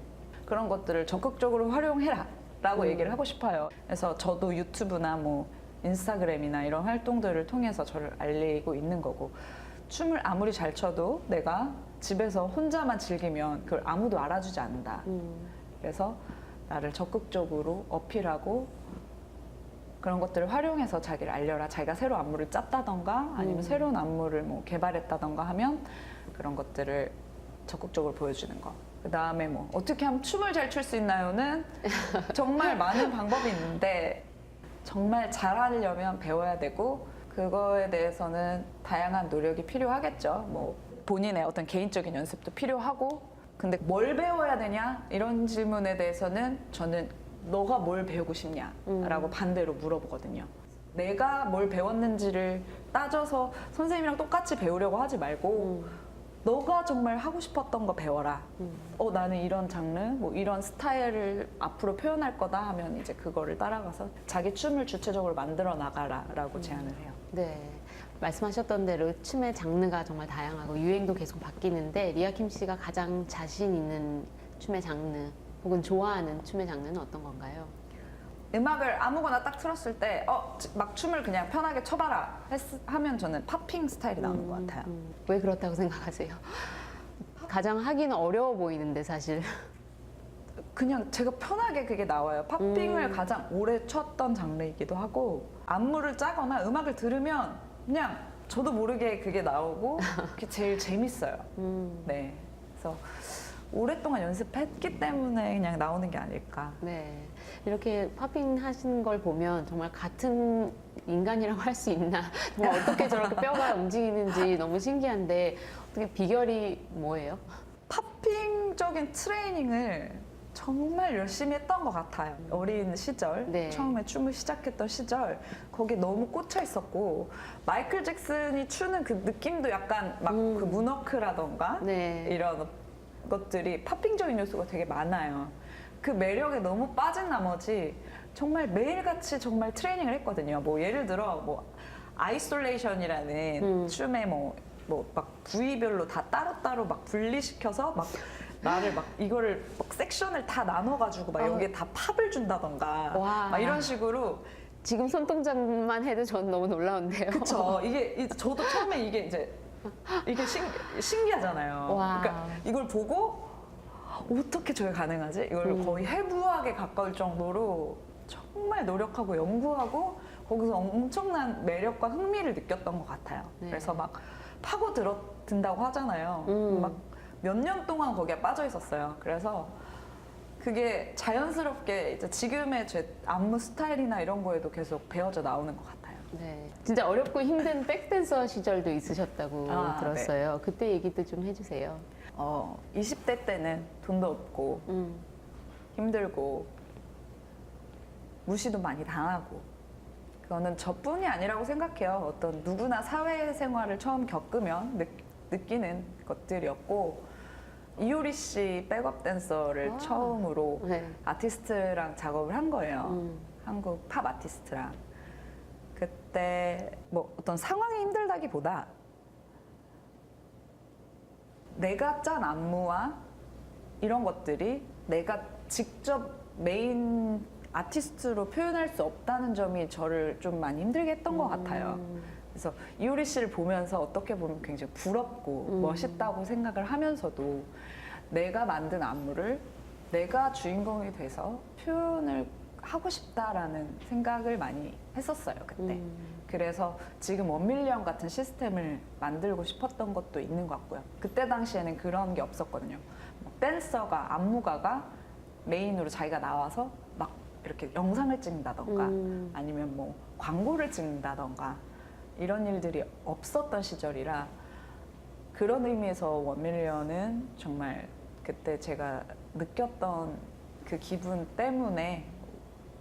그런 것들을 적극적으로 활용해라 라고 얘기를 하고 싶어요. 그래서 저도 유튜브나 뭐 인스타그램이나 이런 활동들을 통해서 저를 알리고 있는 거고, 춤을 아무리 잘 춰도 내가 집에서 혼자만 즐기면 그걸 아무도 알아주지 않는다. 그래서 나를 적극적으로 어필하고 그런 것들을 활용해서 자기를 알려라. 자기가 새로 안무를 짰다던가 아니면 새로운 안무를 뭐 개발했다던가 하면 그런 것들을 적극적으로 보여주는 거. 그 다음에 뭐 어떻게 하면 춤을 잘 출 수 있나요는 정말 많은 방법이 있는데, 정말 잘하려면 배워야 되고, 그거에 대해서는 다양한 노력이 필요하겠죠. 뭐 본인의 어떤 개인적인 연습도 필요하고, 근데 뭘 배워야 되냐? 이런 질문에 대해서는 저는 너가 뭘 배우고 싶냐? 라고 반대로 물어보거든요. 내가 뭘 배웠는지를 따져서 선생님이랑 똑같이 배우려고 하지 말고 너가 정말 하고 싶었던 거 배워라. 나는 이런 장르, 뭐 이런 스타일을 앞으로 표현할 거다 하면 이제 그거를 따라가서 자기 춤을 주체적으로 만들어 나가라 라고 제안을 해요. 네. 말씀하셨던 대로 춤의 장르가 정말 다양하고 유행도 계속 바뀌는데, 리아킴 씨가 가장 자신 있는 춤의 장르 혹은 좋아하는 춤의 장르는 어떤 건가요? 음악을 아무거나 딱 틀었을 때 막 춤을 그냥 편하게 춰봐라 하면 저는 팝핑 스타일이 나오는 것 같아요. 왜 그렇다고 생각하세요? 가장 하기는 어려워 보이는데 사실. 그냥 제가 편하게 그게 나와요. 팝핑을 가장 오래 췄던 장르이기도 하고, 안무를 짜거나 음악을 들으면 그냥 저도 모르게 그게 나오고 그게 제일 재밌어요. 네. 그래서 오랫동안 연습했기 때문에 그냥 나오는 게 아닐까. 네. 이렇게 팝핑 하신 걸 보면 정말 같은 인간이라고 할 수 있나, 정말 어떻게 저렇게 뼈가 움직이는지 너무 신기한데, 어떻게 비결이 뭐예요? 팝핑적인 트레이닝을 정말 열심히 했던 것 같아요. 어린 시절, 네. 처음에 춤을 시작했던 시절, 거기에 너무 꽂혀 있었고, 마이클 잭슨이 추는 그 느낌도 약간 막 그 문워크라던가 네. 이런 것들이 팝핑적인 요소가 되게 많아요. 그 매력에 너무 빠진 나머지 정말 매일같이 정말 트레이닝을 했거든요. 뭐 예를 들어 뭐 아이솔레이션이라는 춤의 막 부위별로 다 따로따로 막 분리시켜서 막 나를 막 이거를 막 섹션을 다 나눠가지고 막 여기에 다 팝을 준다던가 와. 막 이런 식으로. 지금 손동작만 해도 전 너무 놀라운데요. 그쵸. 이게 저도 처음에 이게 신기하잖아요. 와. 그러니까 이걸 보고 어떻게 저게 가능하지? 이걸 거의 해부학에 가까울 정도로 정말 노력하고 연구하고 거기서 엄청난 매력과 흥미를 느꼈던 것 같아요. 네. 그래서 막 파고 든다고 하잖아요. 막 몇 년 동안 거기에 빠져 있었어요. 그래서 그게 자연스럽게 이제 지금의 제 안무 스타일이나 이런 거에도 계속 배워져 나오는 것 같아요. 네. 진짜 어렵고 힘든 백댄서 시절도 있으셨다고 아, 들었어요. 그때 얘기도 좀 해주세요. 20대 때는 돈도 없고 힘들고 무시도 많이 당하고 그거는 저뿐이 아니라고 생각해요. 어떤 누구나 사회생활을 처음 겪으면 느끼는 것들이었고 이효리 씨 백업 댄서를 처음으로 네. 아티스트랑 작업을 한 거예요. 한국 팝 아티스트랑. 그때 뭐 어떤 상황이 힘들다기보다 내가 짠 안무와 이런 것들이 내가 직접 메인 아티스트로 표현할 수 없다는 점이 저를 좀 많이 힘들게 했던 것 같아요. 그래서 이효리 씨를 보면서 어떻게 보면 굉장히 부럽고 멋있다고 생각을 하면서도 내가 만든 안무를 내가 주인공이 돼서 표현을 하고 싶다라는 생각을 많이 했었어요, 그때. 그래서 지금 1밀리언 같은 시스템을 만들고 싶었던 것도 있는 것 같고요. 그때 당시에는 그런 게 없었거든요. 뭐 댄서가, 안무가가 메인으로 자기가 나와서 막 이렇게 영상을 찍는다던가 아니면 뭐 광고를 찍는다던가 이런 일들이 없었던 시절이라 그런 의미에서 1밀리언은 정말 그때 제가 느꼈던 그 기분 때문에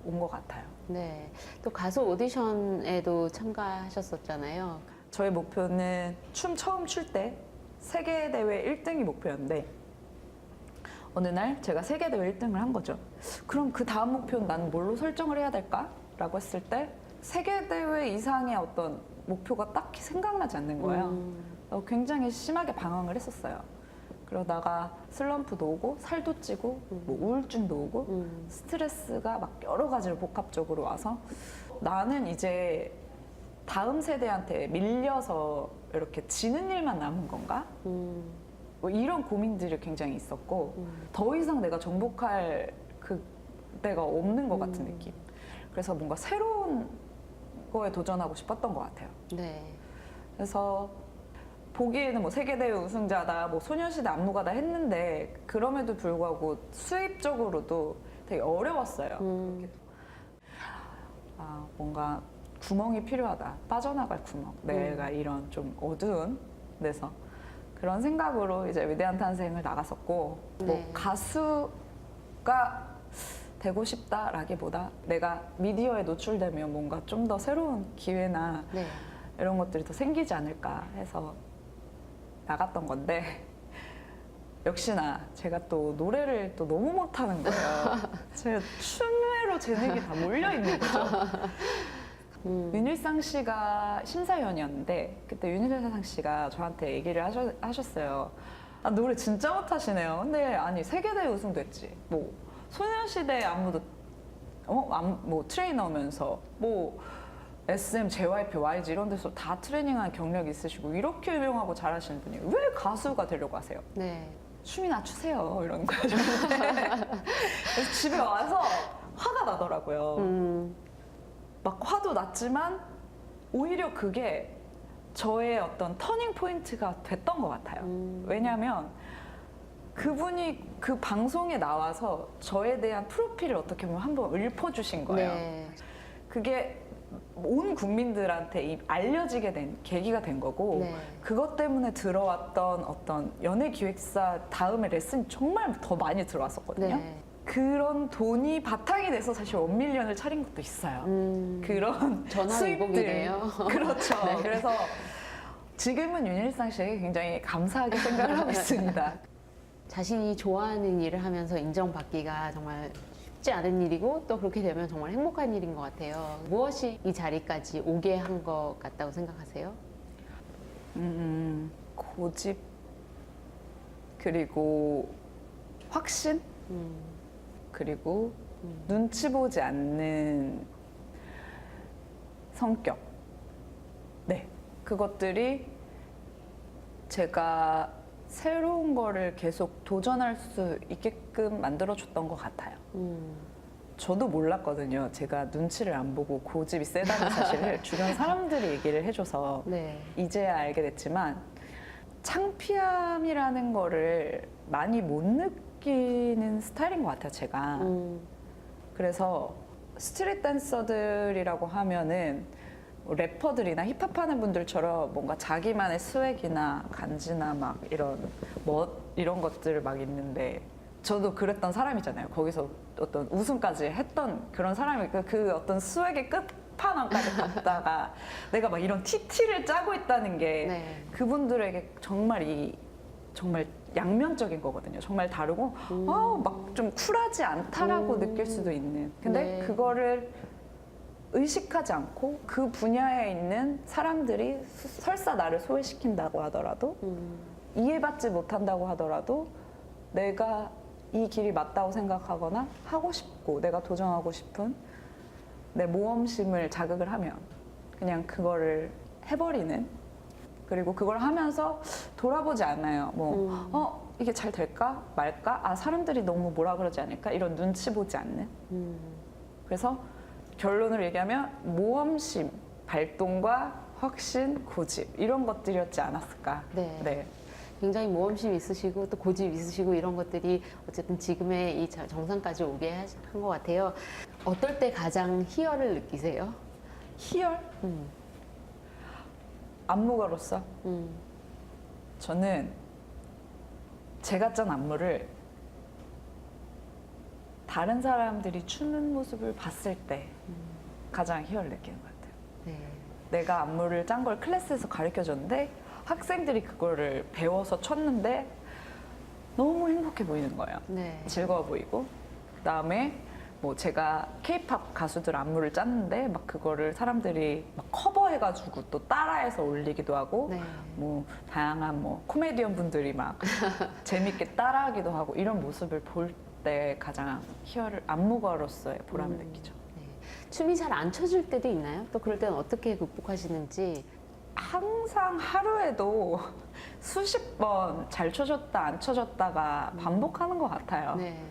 온 것 같아요. 네. 또 가수 오디션에도 참가하셨었잖아요. 저의 목표는 춤 처음 출 때 세계대회 1등이 목표였는데 어느 날 제가 세계대회 1등을 한 거죠. 그럼 그 다음 목표는 나는 뭘로 설정을 해야 될까? 라고 했을 때 세계대회 이상의 어떤 목표가 딱히 생각나지 않는 거예요. 굉장히 심하게 방황을 했었어요. 그러다가 슬럼프도 오고 살도 찌고 뭐 우울증도 오고 스트레스가 막 여러 가지로 복합적으로 와서 나는 이제 다음 세대한테 밀려서 이렇게 지는 일만 남은 건가? 뭐 이런 고민들이 굉장히 있었고 더 이상 내가 정복할 그 때가 없는 것 같은 느낌. 그래서 뭔가 새로운 거에 도전하고 싶었던 것 같아요. 네. 그래서 보기에는 뭐 세계대회 우승자다, 뭐 소녀시대 안무가다 했는데 그럼에도 불구하고 수입적으로도 되게 어려웠어요. 뭔가 구멍이 필요하다, 빠져나갈 구멍. 내가 이런 좀 어두운 데서 그런 생각으로 이제 위대한 탄생을 나갔었고 네. 뭐 가수가 되고 싶다라기보다 내가 미디어에 노출되면 뭔가 좀 더 새로운 기회나 네. 이런 것들이 더 생기지 않을까 해서 나갔던 건데 역시나 제가 또 노래를 또 너무 못하는 거예요. 제가 춤으로 재능이 다 몰려있는 거죠. 윤일상 씨가 심사위원이었는데 그때 윤일상 씨가 저한테 얘기를 하셨어요. 아, 노래 진짜 못하시네요. 근데 아니 세계대회 우승도 했지. 뭐 소녀시대 안무도 뭐 트레이너면서 뭐 SM, JYP, YG 이런 데서 다 트레이닝한 경력이 있으시고 이렇게 유명하고 잘하시는 분이 왜 가수가 되려고 하세요? 네. 춤이나 추세요 이러는 거예요. 그래서 집에 와서 화가 나더라고요. 막 화도 났지만 오히려 그게 저의 어떤 터닝 포인트가 됐던 것 같아요. 왜냐하면 그분이 그 방송에 나와서 저에 대한 프로필을 어떻게 보면 한번 읊어주신 거예요. 네. 그게 온 국민들한테 알려지게 된 계기가 된 거고 네. 그것 때문에 들어왔던 어떤 연예기획사 다음에 레슨이 정말 더 많이 들어왔었거든요. 네. 그런 돈이 바탕이 돼서 사실 1밀리언을 차린 것도 있어요. 그런 전화위복이네요. 그렇죠. 네. 그래서 지금은 윤일상 씨에게 굉장히 감사하게 생각을 하고 있습니다. 자신이 좋아하는 일을 하면서 인정받기가 정말 쉽지 않은 일이고 또 그렇게 되면 정말 행복한 일인 것 같아요. 무엇이 이 자리까지 오게 한 것 같다고 생각하세요? 고집 그리고 확신 그리고 눈치 보지 않는 성격. 네, 그것들이 제가 새로운 거를 계속 도전할 수 있게끔 만들어줬던 것 같아요. 저도 몰랐거든요. 제가 눈치를 안 보고 고집이 세다는 사실을 주변 사람들이 얘기를 해줘서 네. 이제야 알게 됐지만 창피함이라는 거를 많이 못 느끼는 스타일인 것 같아요, 제가. 그래서 스트릿 댄서들이라고 하면은 래퍼들이나 힙합하는 분들처럼 뭔가 자기만의 스웩이나 간지나 막 이런 것들 막 있는데 저도 그랬던 사람이잖아요. 거기서 어떤 우승까지 했던 그런 사람이 그 어떤 스웩의 끝판왕까지 갔다가 내가 막 이런 TT를 짜고 있다는 게 네. 그분들에게 정말 양면적인 거거든요. 정말 다르고 막 좀 쿨하지 않다라고 느낄 수도 있는. 근데 네. 그거를 의식하지 않고 그 분야에 있는 사람들이 설사 나를 소외시킨다고 하더라도 이해받지 못한다고 하더라도 내가 이 길이 맞다고 생각하거나 하고 싶고 내가 도전하고 싶은 내 모험심을 자극을 하면 그냥 그거를 해버리는 그리고 그걸 하면서 돌아보지 않아요. 이게 잘 될까 말까? 아, 사람들이 너무 뭐라 그러지 않을까? 이런 눈치 보지 않는. 그래서 결론을 얘기하면 모험심, 발동과 확신, 고집 이런 것들이었지 않았을까. 네. 굉장히 모험심 있으시고 또 고집 있으시고 이런 것들이 어쨌든 지금의 이 정상까지 오게 한 것 같아요. 어떨 때 가장 희열을 느끼세요? 희열? 안무가로서 저는 제가 짠 안무를 다른 사람들이 추는 모습을 봤을 때 가장 희열을 느끼는 것 같아요. 네. 내가 안무를 짠 걸 클래스에서 가르쳐 줬는데 학생들이 그거를 배워서 췄는데 너무 행복해 보이는 거예요. 네. 즐거워 보이고 그다음에 뭐 제가 K-팝 가수들 안무를 짰는데 막 그거를 사람들이 막 커버해가지고 또 따라해서 올리기도 하고 네. 뭐 다양한 뭐 코미디언 분들이 막 재밌게 따라하기도 하고 이런 모습을 볼 때 가장 희열을 안무가로서의 보람을 느끼죠. 네. 춤이 잘 안 춰질 때도 있나요? 또 그럴 때는 어떻게 극복하시는지? 항상 하루에도 수십 번 잘 쳐졌다 안 쳐졌다가 반복하는 것 같아요. 네.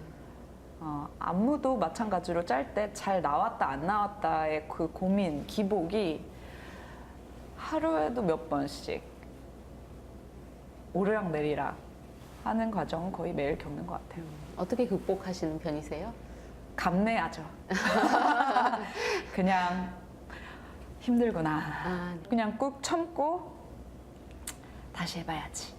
안무도 마찬가지로 짤 때 잘 나왔다 안 나왔다의 그 고민, 기복이 하루에도 몇 번씩 오르락 내리락 하는 과정은 거의 매일 겪는 것 같아요. 어떻게 극복하시는 편이세요? 감내하죠. 그냥 힘들구나. 그냥 꾹 참고 다시 해봐야지.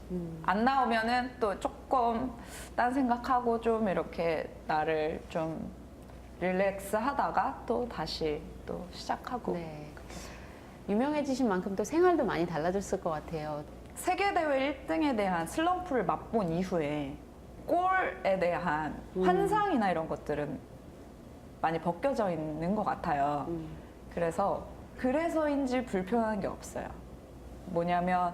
안 나오면은 또 조금 딴 생각하고 좀 이렇게 나를 좀 릴렉스 하다가 또 다시 또 시작하고. 네. 유명해지신 만큼 또 생활도 많이 달라졌을 것 같아요. 세계대회 1등에 대한 슬럼프를 맛본 이후에 골에 대한 환상이나 이런 것들은 많이 벗겨져 있는 것 같아요. 그래서인지 불편한 게 없어요. 뭐냐면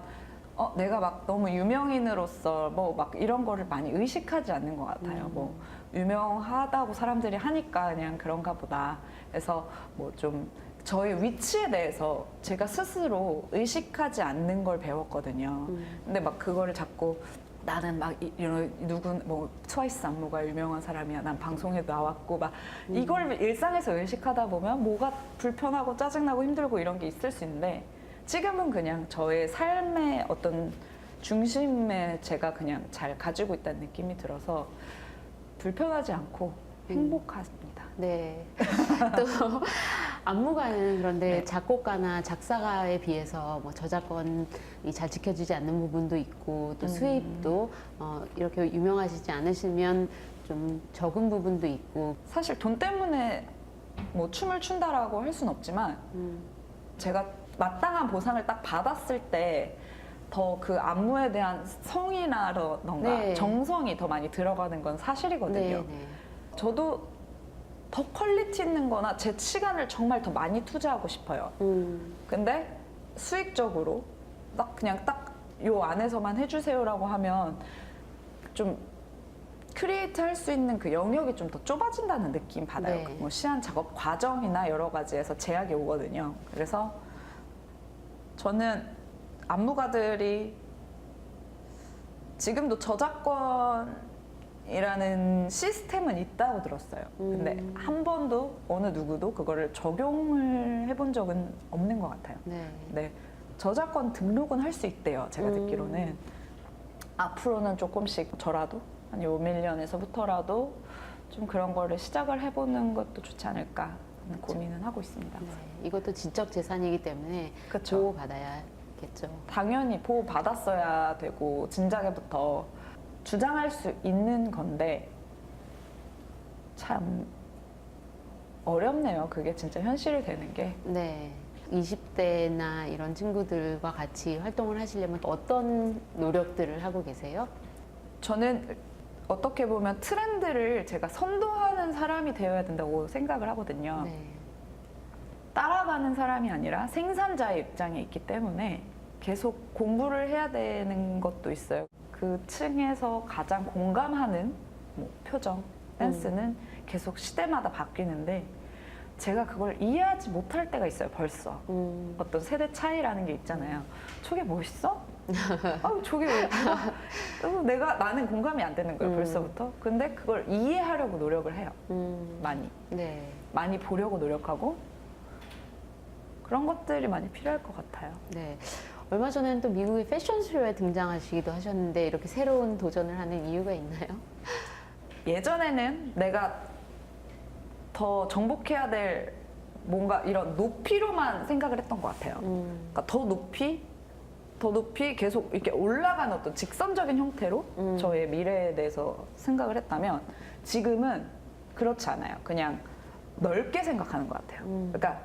내가 막 너무 유명인으로서 뭐 막 이런 거를 많이 의식하지 않는 것 같아요. 뭐 유명하다고 사람들이 하니까 그냥 그런가 보다. 그래서 뭐 좀 저의 위치에 대해서 제가 스스로 의식하지 않는 걸 배웠거든요. 근데 막 그거를 자꾸 나는 막 뭐 트와이스 안무가 유명한 사람이야. 난 방송에 나왔고 막 이걸 일상에서 의식하다 보면 뭐가 불편하고 짜증나고 힘들고 이런 게 있을 수 있는데 지금은 그냥 저의 삶의 어떤 중심에 제가 그냥 잘 가지고 있다는 느낌이 들어서 불편하지 않고 행복합니다. 네. 또 안무가는 그런데 네. 작곡가나 작사가에 비해서 뭐 저작권이 잘 지켜지지 않는 부분도 있고 또 수입도 이렇게 유명하시지 않으시면 좀 적은 부분도 있고. 사실 돈 때문에 뭐 춤을 춘다라고 할 순 없지만 제가 마땅한 보상을 딱 받았을 때 더 그 안무에 대한 성이라던가 네. 정성이 더 많이 들어가는 건 사실이거든요. 네. 저도 더 퀄리티 있는 거나 제 시간을 정말 더 많이 투자하고 싶어요. 근데 수익적으로 그냥 딱 요 안에서만 해주세요라고 하면 좀 크리에이트 할 수 있는 그 영역이 좀 더 좁아진다는 느낌 받아요. 네. 뭐 시한 작업 과정이나 여러 가지에서 제약이 오거든요. 그래서 저는 안무가들이 지금도 저작권이라는 시스템은 있다고 들었어요. 근데 한 번도 어느 누구도 그거를 적용을 해본 적은 없는 것 같아요. 네. 네, 저작권 등록은 할 수 있대요. 제가 듣기로는 앞으로는 조금씩 저라도 한 요 밀년에서부터라도 좀 그런 거를 시작을 해보는 것도 좋지 않을까 하는 고민은 하고 있습니다. 네. 이것도 지적 재산이기 때문에 그쵸. 보호받아야겠죠. 당연히 보호 받았어야 되고 진작에부터 주장할 수 있는 건데 참 어렵네요. 그게 진짜 현실이 되는 게. 네. 20대나 이런 친구들과 같이 활동을 하시려면 어떤 노력들을 하고 계세요? 저는 어떻게 보면 트렌드를 제가 선도하는 사람이 되어야 된다고 생각을 하거든요. 네. 따라가는 사람이 아니라 생산자의 입장에 있기 때문에 계속 공부를 해야 되는 것도 있어요. 그 층에서 가장 공감하는 뭐 표정, 댄스는 계속 시대마다 바뀌는데 제가 그걸 이해하지 못할 때가 있어요, 벌써. 어떤 세대 차이라는 게 있잖아요. 저게 멋있어? 저게 왜 나는 공감이 안 되는 거예요, 벌써부터. 근데 그걸 이해하려고 노력을 해요. 많이. 네. 많이 보려고 노력하고 그런 것들이 많이 필요할 것 같아요. 네. 얼마 전에는 또 미국의 패션쇼에 등장하시기도 하셨는데 이렇게 새로운 도전을 하는 이유가 있나요? 예전에는 내가 더 정복해야 될 뭔가 이런 높이로만 생각을 했던 것 같아요. 그러니까 더 높이 계속 이렇게 올라가는 어떤 직선적인 형태로 저의 미래에 대해서 생각을 했다면 지금은 그렇지 않아요. 그냥 넓게 생각하는 것 같아요. 그러니까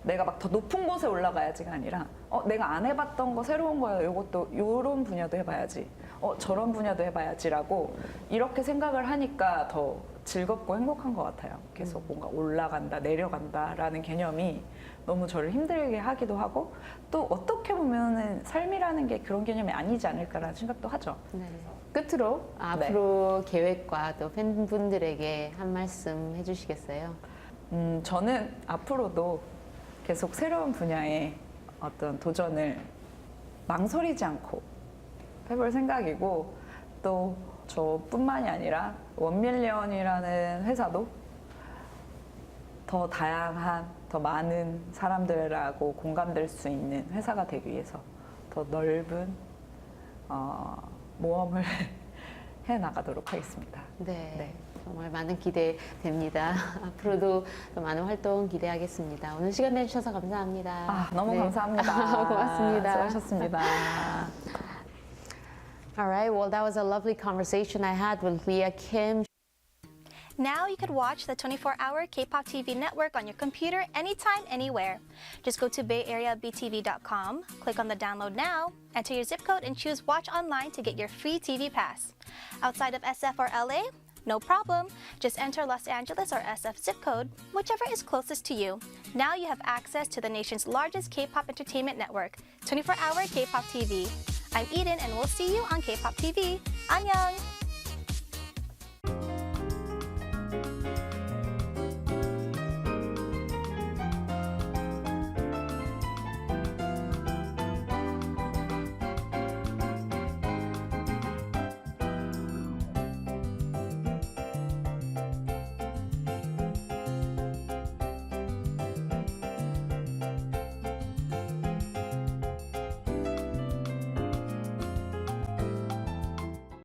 내가 막 더 높은 곳에 올라가야지가 아니라 내가 안 해봤던 거 새로운 거야. 이것도 요런 분야도 해봐야지. 저런 분야도 해봐야지라고 이렇게 생각을 하니까 더 즐겁고 행복한 것 같아요. 계속 뭔가 올라간다, 내려간다라는 개념이 너무 저를 힘들게 하기도 하고 또 어떻게 보면은 삶이라는 게 그런 개념이 아니지 않을까라는 생각도 하죠. 네. 끝으로 앞으로 계획과 또 팬분들에게 한 말씀 해주시겠어요? 저는 앞으로도 계속 새로운 분야의 어떤 도전을 망설이지 않고 해볼 생각이고 또 저뿐만이 아니라 원밀리언이라는 회사도 더 다양한, 더 많은 사람들하고 공감될 수 있는 회사가 되기 위해서 더 넓은 모험을 해나가도록 하겠습니다. 네. 네. 정말 많은 기대 됩니다. 앞으로도 또 많은 활동 기대하겠습니다. 오늘 시간 내주셔서 감사합니다. 너무 네. 감사합니다. 고맙습니다. 수고하셨습니다. All right, well, that was a lovely conversation I had with Leah Kim. Now you could watch the 24-hour K-pop TV network on your computer anytime, anywhere. Just go to BayAreaBTV.com, click on the download now, enter your zip code and choose watch online to get your free TV pass. Outside of SF or LA? No problem. Just enter Los Angeles or SF zip code, whichever is closest to you. Now you have access to the nation's largest K-pop entertainment network, 24-hour K-pop TV. I'm Eden and we'll see you on K-pop TV. Annyeong!